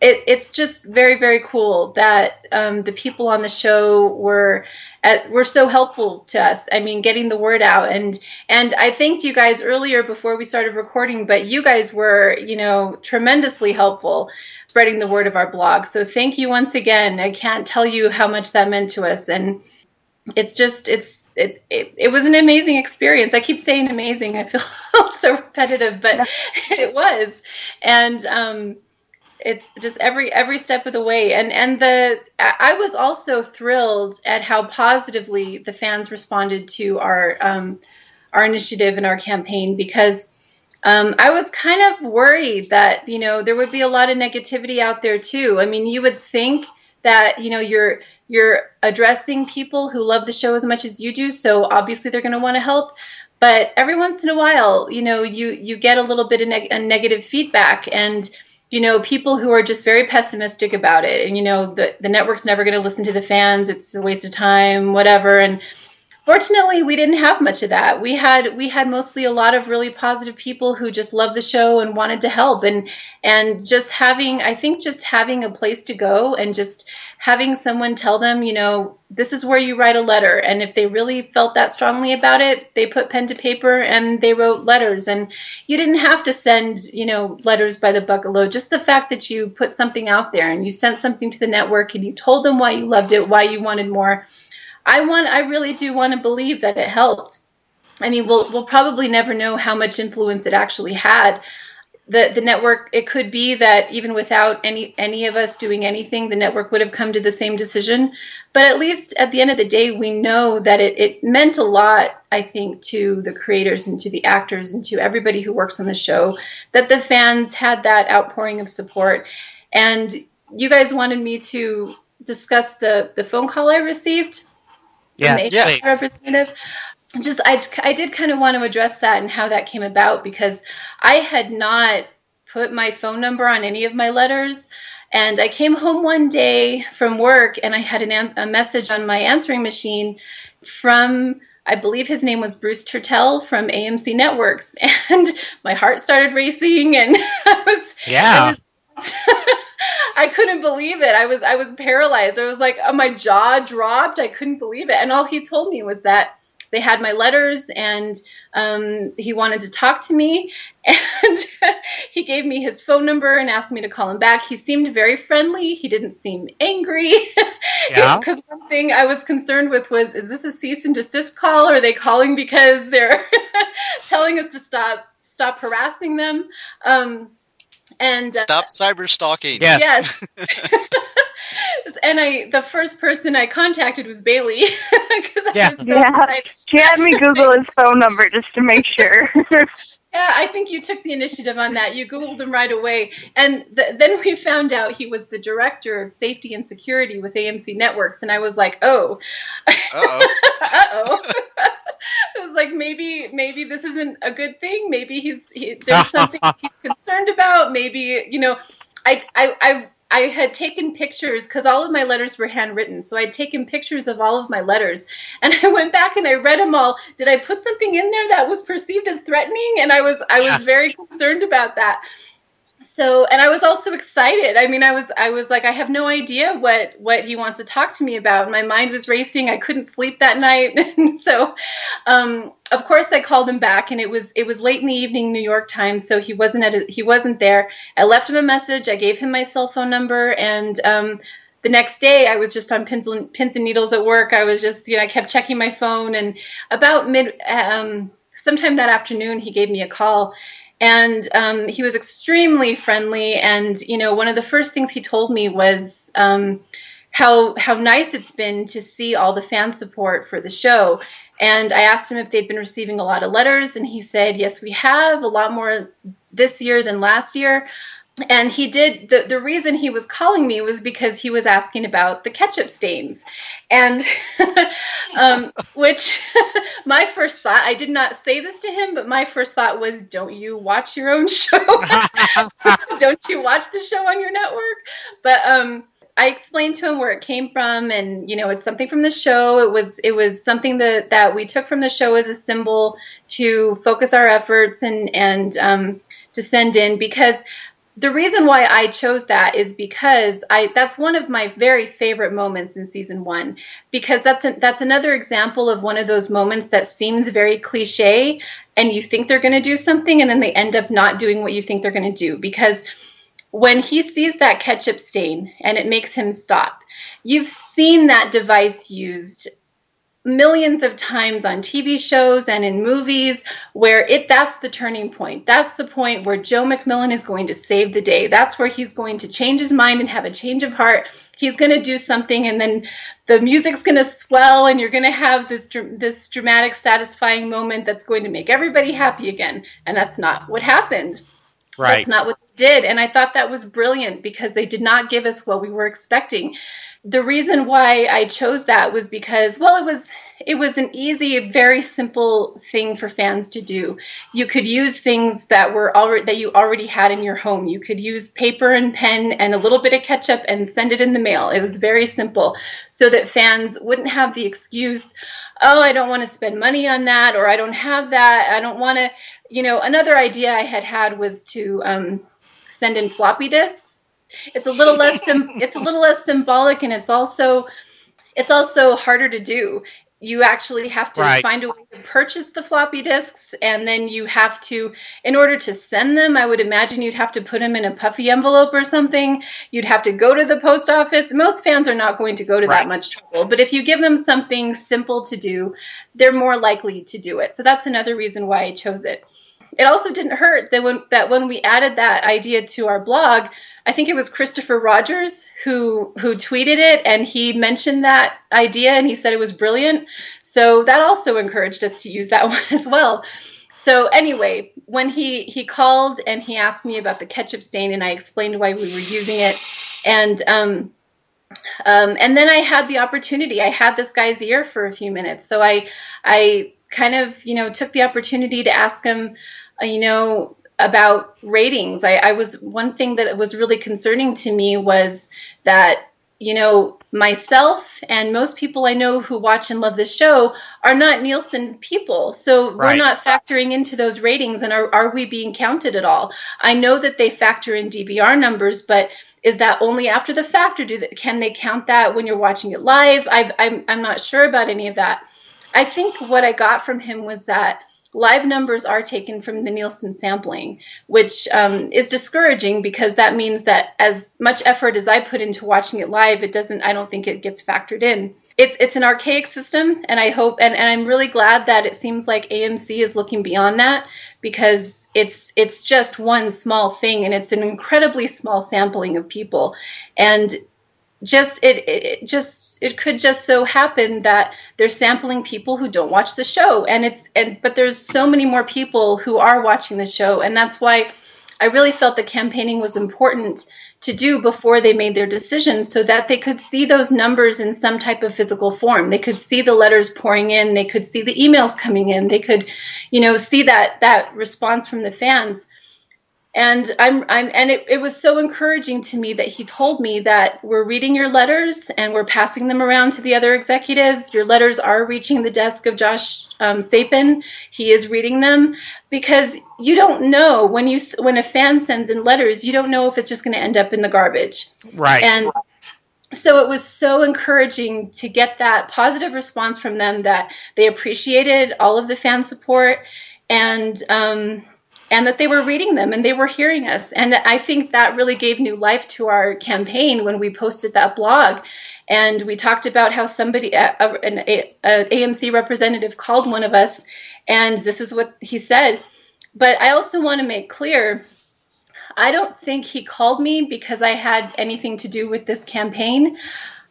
S5: It's just very, very cool that the people on the show were so helpful to us. I mean, getting the word out, and I thanked you guys earlier before we started recording, but you guys were, tremendously helpful spreading the word of our blog. So thank you once again. I can't tell you how much that meant to us, and it's just it was an amazing experience. I keep saying amazing. I feel so repetitive, but it was, and it's just every step of the way, and I was also thrilled at how positively the fans responded to our initiative and our campaign, because I was kind of worried that there would be a lot of negativity out there too. I mean, you would think that you're addressing people who love the show as much as you do, so obviously they're going to want to help. But every once in a while, you get a little bit of negative feedback, and people who are just very pessimistic about it, and the network's never going to listen to the fans, it's a waste of time, whatever. And fortunately, we didn't have much of that. We had mostly a lot of really positive people who just loved the show and wanted to help, and just having a place to go, and just having someone tell them, this is where you write a letter. And if they really felt that strongly about it, they put pen to paper and they wrote letters. And you didn't have to send, letters by the bucketload. Just the fact that you put something out there and you sent something to the network and you told them why you loved it, why you wanted more. I really do want to believe that it helped. I mean, we'll probably never know how much influence it actually had. The network, it could be that even without any of us doing anything, the network would have come to the same decision. But at least at the end of the day, we know that it meant a lot, I think, to the creators and to the actors and to everybody who works on the show, that the fans had that outpouring of support. And you guys wanted me to discuss the phone call I received from the HR representative. I did kind of want to address that and how that came about, because I had not put my phone number on any of my letters. And I came home one day from work and I had a message on my answering machine from, I believe his name was Bruce Turtell from AMC Networks. And my heart started racing, and I couldn't believe it. I was paralyzed. I was like, my jaw dropped. I couldn't believe it. And all he told me was that they had my letters, and he wanted to talk to me, and he gave me his phone number and asked me to call him back. He seemed very friendly. He didn't seem angry. Because one thing I was concerned with was, is this a cease and desist call? Or are they calling because they're telling us to stop harassing them? And
S3: stop cyber stalking.
S4: Yeah.
S5: Yes. And the first person I contacted was Bailey. She
S6: had me Google his phone number just to make sure.
S5: Yeah, I think you took the initiative on that. You Googled him right away. And then we found out he was the director of safety and security with AMC Networks. And I was like, oh. Uh-oh. Uh-oh. I was like, maybe this isn't a good thing. Maybe there's something he's concerned about. Maybe, I had taken pictures because all of my letters were handwritten. So I'd taken pictures of all of my letters, and I went back and I read them all. Did I put something in there that was perceived as threatening? And I was very concerned about that. So, and I was also excited. I mean, I was like, I have no idea what he wants to talk to me about. My mind was racing. I couldn't sleep that night. And so, of course I called him back, and it was late in the evening, New York time. So he wasn't there. I left him a message. I gave him my cell phone number. And, the next day I was just on pins and needles at work. I was just, I kept checking my phone, and about sometime that afternoon, he gave me a call. And he was extremely friendly. And, one of the first things he told me was how nice it's been to see all the fan support for the show. And I asked him if they'd been receiving a lot of letters. And he said, yes, we have, a lot more this year than last year. And he did, the reason he was calling me was because he was asking about the ketchup stains. And which my first thought, I did not say this to him, but my first thought was, don't you watch your own show? Don't you watch the show on your network? But I explained to him where it came from, and it's something from the show. It was something that we took from the show as a symbol to focus our efforts and to send in, because the reason why I chose that is because that's one of my very favorite moments in season 1, because that's another example of one of those moments that seems very cliche, and you think they're going to do something, and then they end up not doing what you think they're going to do. Because when he sees that ketchup stain and it makes him stop, you've seen that device used millions of times on TV shows and in movies, where that's the turning point. That's the point where Joe McMillan is going to save the day. That's where he's going to change his mind and have a change of heart. He's going to do something, and then the music's going to swell, and you're going to have this dramatic, satisfying moment that's going to make everybody happy again. And that's not what happened. Right. That's not what they did. And I thought that was brilliant, because they did not give us what we were expecting. The reason why I chose that was because, well, it was an easy, very simple thing for fans to do. You could use things that you already had in your home. You could use paper and pen and a little bit of ketchup and send it in the mail. It was very simple, so that fans wouldn't have the excuse, oh, I don't want to spend money on that, or I don't have that. I don't want to, another idea I had was to send in floppy disks. It's a little less symbolic, and it's also harder to do. You actually have to find a way to purchase the floppy disks, and then you have to, in order to send them, I would imagine you'd have to put them in a puffy envelope or something. You'd have to go to the post office. Most fans are not going to go to that much trouble, but if you give them something simple to do, they're more likely to do it. So that's another reason why I chose it. It also didn't hurt that when we added that idea to our blog, I think it was Christopher Rogers who tweeted it, and he mentioned that idea, and he said it was brilliant. So that also encouraged us to use that one as well. So anyway, when he called and he asked me about the ketchup stain, and I explained why we were using it, and then I had the opportunity. I had this guy's ear for a few minutes, so I kind of took the opportunity to ask him, about ratings. One thing that was really concerning to me was that, myself and most people I know who watch and love this show are not Nielsen people. So we're not factoring into those ratings, and are we being counted at all? I know that they factor in DVR numbers, but is that only after the fact, or can they count that when you're watching it live? I'm not sure about any of that. I think what I got from him was that live numbers are taken from the Nielsen sampling, which is discouraging, because that means that as much effort as I put into watching it live, I don't think it gets factored in. It's an archaic system, and I hope, and I'm really glad that it seems like AMC is looking beyond that, because it's just one small thing, and it's an incredibly small sampling of people, and it could just so happen that they're sampling people who don't watch the show, but there's so many more people who are watching the show, and that's why I really felt the campaigning was important to do before they made their decisions, so that they could see those numbers in some type of physical form. They could see the letters pouring in, they could see the emails coming in, they could, see that response from the fans. And it was so encouraging to me that he told me that we're reading your letters and we're passing them around to the other executives. Your letters are reaching the desk of Josh Sapin. He is reading them, because you don't know when a fan sends in letters, you don't know if it's just going to end up in the garbage.
S4: Right.
S5: And so it was so encouraging to get that positive response from them, that they appreciated all of the fan support, and that they were reading them and they were hearing us. And I think that really gave new life to our campaign when we posted that blog. And we talked about how somebody, an AMC representative, called one of us, and this is what he said. But I also want to make clear, I don't think he called me because I had anything to do with this campaign.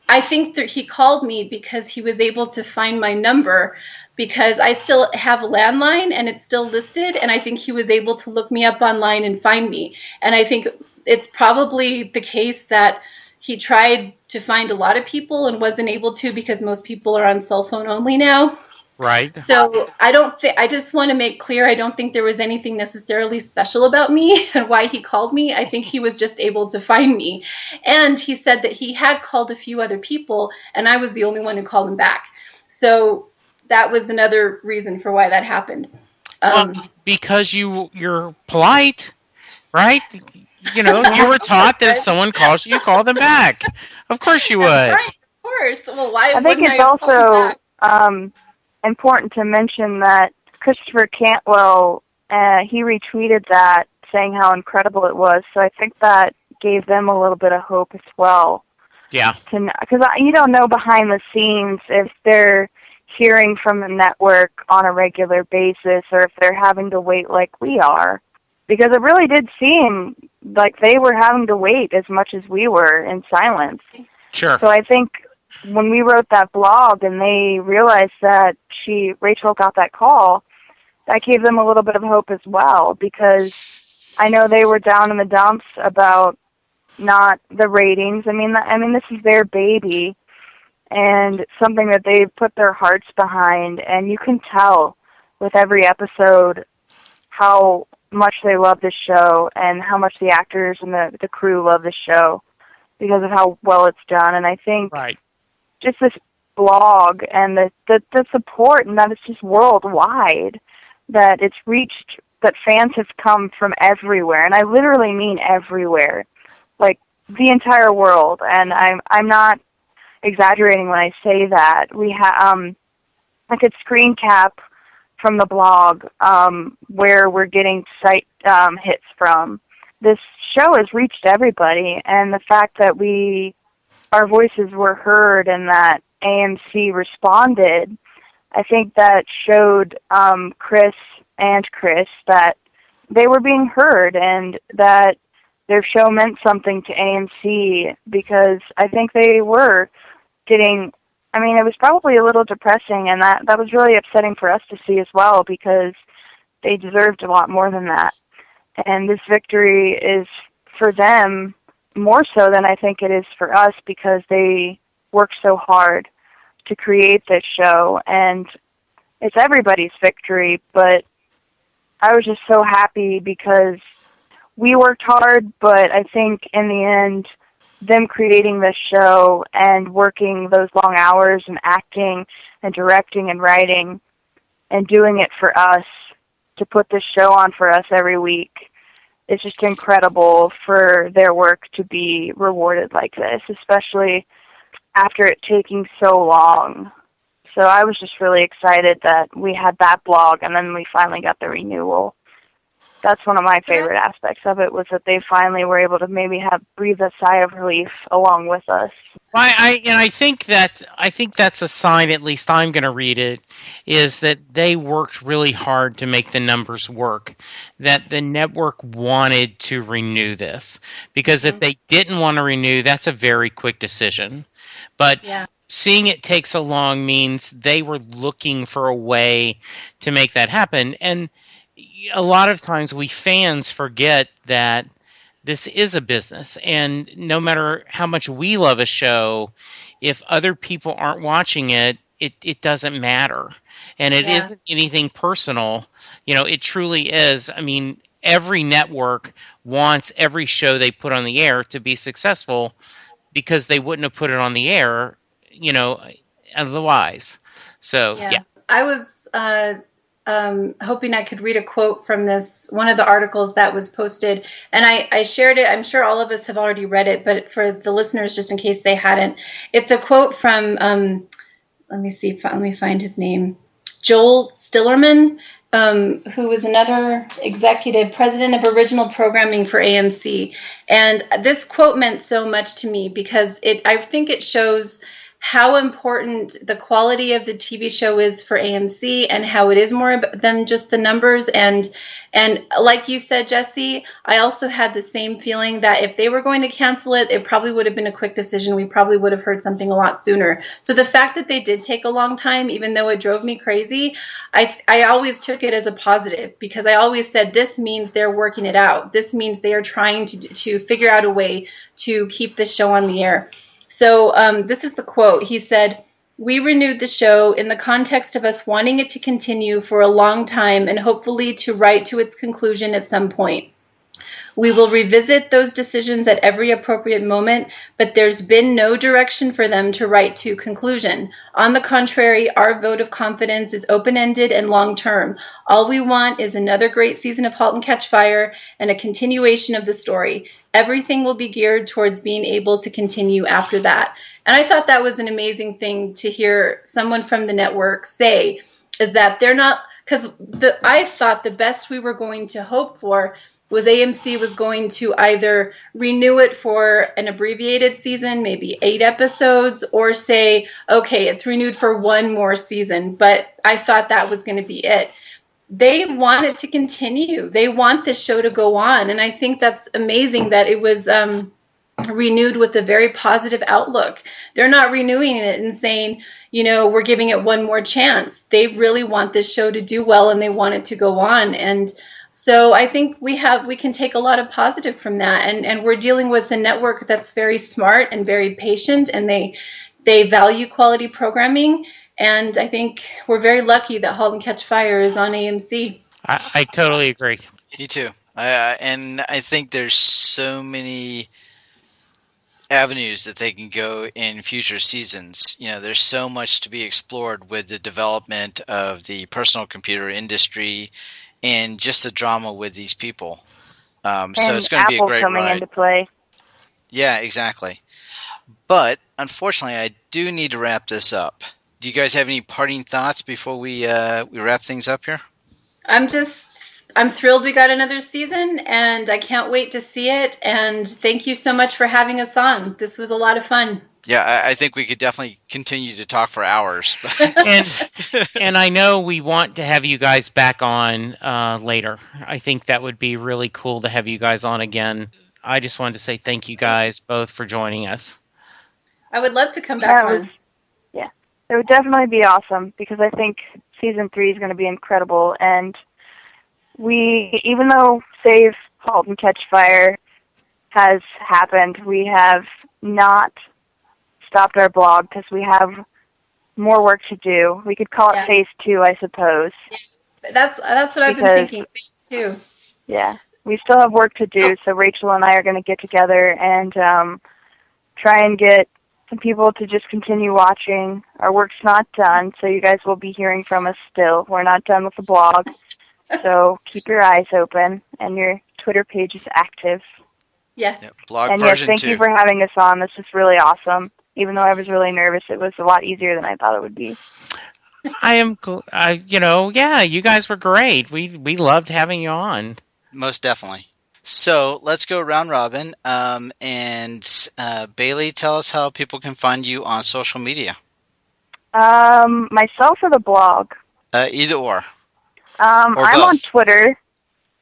S5: I think that he called me because he was able to find my number, because I still have a landline and it's still listed. And I think he was able to look me up online and find me. And I think it's probably the case that he tried to find a lot of people and wasn't able to, because most people are on cell phone only now.
S4: Right.
S5: So I just want to make clear, I don't think there was anything necessarily special about me and why he called me. I think he was just able to find me. And he said that he had called a few other people and I was the only one who called him back. So that was another reason for why that happened.
S4: Because you're polite, right? You were taught that if someone calls you, call them back. Of course you would.
S5: Right, of course. Well, why
S6: I think
S5: wouldn't
S6: it's also important to mention that Christopher Cantwell, he retweeted that, saying how incredible it was. So I think that gave them a little bit of hope as well.
S4: Yeah.
S6: Because you don't know behind the scenes if they're hearing from the network on a regular basis or if they're having to wait like we are. Because it really did seem like they were having to wait as much as we were in silence.
S4: Sure.
S6: So I think when we wrote that blog and they realized that Rachel got that call, that gave them a little bit of hope as well, because I know they were down in the dumps about not the ratings. I mean, this is their baby and something that they've put their hearts behind, and you can tell with every episode how much they love the show and how much the actors and the crew love the show because of how well it's done. And I think just this blog and the support, and that it's just worldwide, that it's reached, that fans have come from everywhere, and I literally mean everywhere, like the entire world. And I'm not exaggerating when I say that. We I could screen cap from the blog where we're getting site hits from. This show has reached everybody, and the fact that our voices were heard and that AMC responded, I think that showed Chris that they were being heard and that their show meant something to AMC, because I think they were getting, it was probably a little depressing, and that was really upsetting for us to see as well, because they deserved a lot more than that. And this victory is for them more so than I think it is for us, because they worked so hard to create this show, and it's everybody's victory. But I was just so happy because we worked hard, but I think in the end, them creating this show and working those long hours and acting and directing and writing and doing it for us, to put this show on for us every week, it's just incredible for their work to be rewarded like this, especially after it taking so long. So I was just really excited that we had that blog and then we finally got the renewal. That's one of my favorite aspects of it, was that they finally were able to maybe breathe a sigh of relief along with us.
S4: I think that's a sign, at least I'm going to read it, is that they worked really hard to make the numbers work, that the network wanted to renew this, because if they didn't want to renew, that's a very quick decision. But seeing it take so long means they were looking for a way to make that happen. And a lot of times we fans forget that this is a business, and no matter how much we love a show, if other people aren't watching it, it doesn't matter. And it isn't anything personal. It truly is. every network wants every show they put on the air to be successful, because they wouldn't have put it on the air, otherwise. So, yeah.
S5: I was hoping I could read a quote from one of the articles that was posted, and I shared it. I'm sure all of us have already read it, but for the listeners, just in case they hadn't, it's a quote from, let me find his name, Joel Stillerman, who was another executive president of original programming for AMC. And this quote meant so much to me because I think it shows how important the quality of the TV show is for AMC, and how it is more than just the numbers. And like you said, Jesse, I also had the same feeling that if they were going to cancel it, it probably would have been a quick decision. We probably would have heard something a lot sooner. So the fact that they did take a long time, even though it drove me crazy, I always took it as a positive, because I always said this means they're working it out. This means they are trying to figure out a way to keep this show on the air. So this is the quote. He said, "We renewed the show in the context of us wanting it to continue for a long time and hopefully to write to its conclusion at some point. We will revisit those decisions at every appropriate moment, but there's been no direction for them to write to conclusion. On the contrary, our vote of confidence is open-ended and long-term. All we want is another great season of Halt and Catch Fire and a continuation of the story. Everything will be geared towards being able to continue after that." And I thought that was an amazing thing to hear someone from the network say, is that they're not, because I thought the best we were going to hope for was AMC was going to either renew it for an abbreviated season, maybe 8 episodes, or say, okay, it's renewed for one more season. But I thought that was going to be it. They want it to continue. They want this show to go on. And I think that's amazing that it was renewed with a very positive outlook. They're not renewing it and saying, we're giving it one more chance. They really want this show to do well, and they want it to go on. And so I think we can take a lot of positive from that. And we're dealing with a network that's very smart and very patient, and they value quality programming. And I think we're very lucky that Halt and Catch Fire is on AMC.
S4: I totally agree.
S3: Me too. And I think there's so many avenues that they can go in future seasons. There's so much to be explored with the development of the personal computer industry and just the drama with these people. So it's going to be a great
S6: coming
S3: ride.
S6: Into play.
S3: Yeah, exactly. But unfortunately, I do need to wrap this up. Do you guys have any parting thoughts before we wrap things up here?
S5: I'm thrilled we got another season, and I can't wait to see it. And thank you so much for having us on. This was a lot of fun.
S3: Yeah, I think we could definitely continue to talk for hours.
S4: and I know we want to have you guys back on later. I think that would be really cool to have you guys on again. I just wanted to say thank you guys both for joining us.
S5: I would love to come back on.
S6: Yeah, it would definitely be awesome, because I think season 3 is going to be incredible. And even though Save Halt and Catch Fire has happened, we have not stopped our blog, because we have more work to do. We could call it phase 2, I suppose.
S5: Yeah. That's what I've been thinking, phase 2.
S6: Yeah, we still have work to do, so Rachel and I are going to get together and try and get some people to just continue watching. Our work's not done, so you guys will be hearing from us still. We're not done with the blog, so keep your eyes open, and your Twitter page is active.
S5: Yes.
S3: Yep, blog
S6: and
S3: version
S6: thank
S3: 2.
S6: you for having us on. This is really awesome. Even though I was really nervous, it was a lot easier than I thought it would be.
S4: You guys were great. We loved having you on.
S3: Most definitely. So let's go round robin. And Bailey, tell us how people can find you on social media.
S6: Myself or the blog?
S3: Either or.
S6: I'm
S3: both.
S6: on Twitter.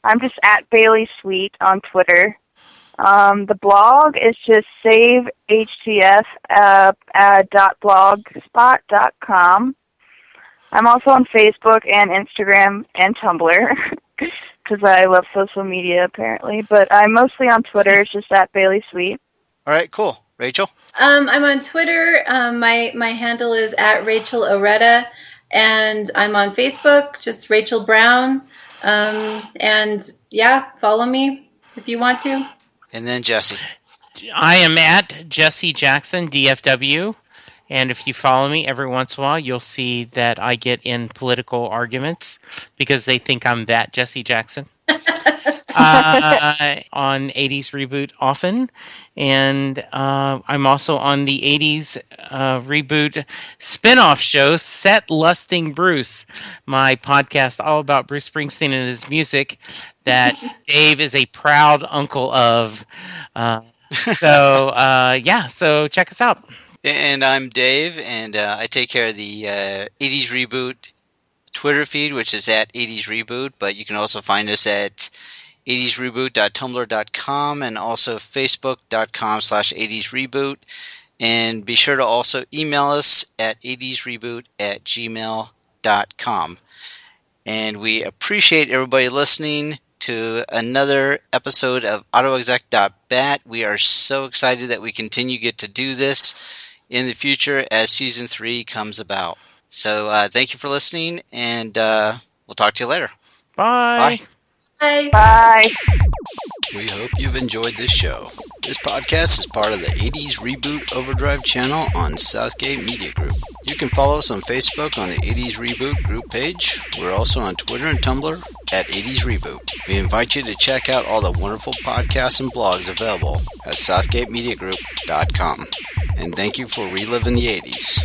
S6: I'm just at Bailey Sweet on Twitter. The blog is just savehtf.blogspot.com. I'm also on Facebook and Instagram and Tumblr, because I love social media, apparently. But I'm mostly on Twitter. It's just at Bailey Sweet.
S3: All right, cool. Rachel?
S5: I'm on Twitter. My handle is at Rachel Oretta, and I'm on Facebook, just Rachel Brown. And yeah, follow me if you want to.
S3: And then Jesse.
S4: I am at Jesse Jackson, DFW. And if you follow me every once in a while, you'll see that I get in political arguments because they think I'm that Jesse Jackson. On 80s Reboot often. And I'm also on the 80s Reboot spin-off show, Set Lusting Bruce, my podcast all about Bruce Springsteen and his music that Dave is a proud uncle of. So check us out.
S3: And I'm Dave, and I take care of the 80s Reboot Twitter feed, which is at 80s Reboot, but you can also find us at 80sreboot.tumblr.com and also facebook.com/80sreboot. And be sure to also email us at 80sreboot@gmail.com. And we appreciate everybody listening to another episode of Autoexec.bat. We are so excited that we continue to get to do this in the future as Season 3 comes about. So thank you for listening, and we'll talk to you later.
S4: Bye.
S5: Bye.
S6: Bye.
S3: We hope you've enjoyed this show. This podcast is part of the 80s Reboot Overdrive channel on Southgate Media Group. You can follow us on Facebook on the 80s Reboot group page. We're also on Twitter and Tumblr at 80s Reboot. We invite you to check out all the wonderful podcasts and blogs available at southgatemediagroup.com. And thank you for reliving the 80s.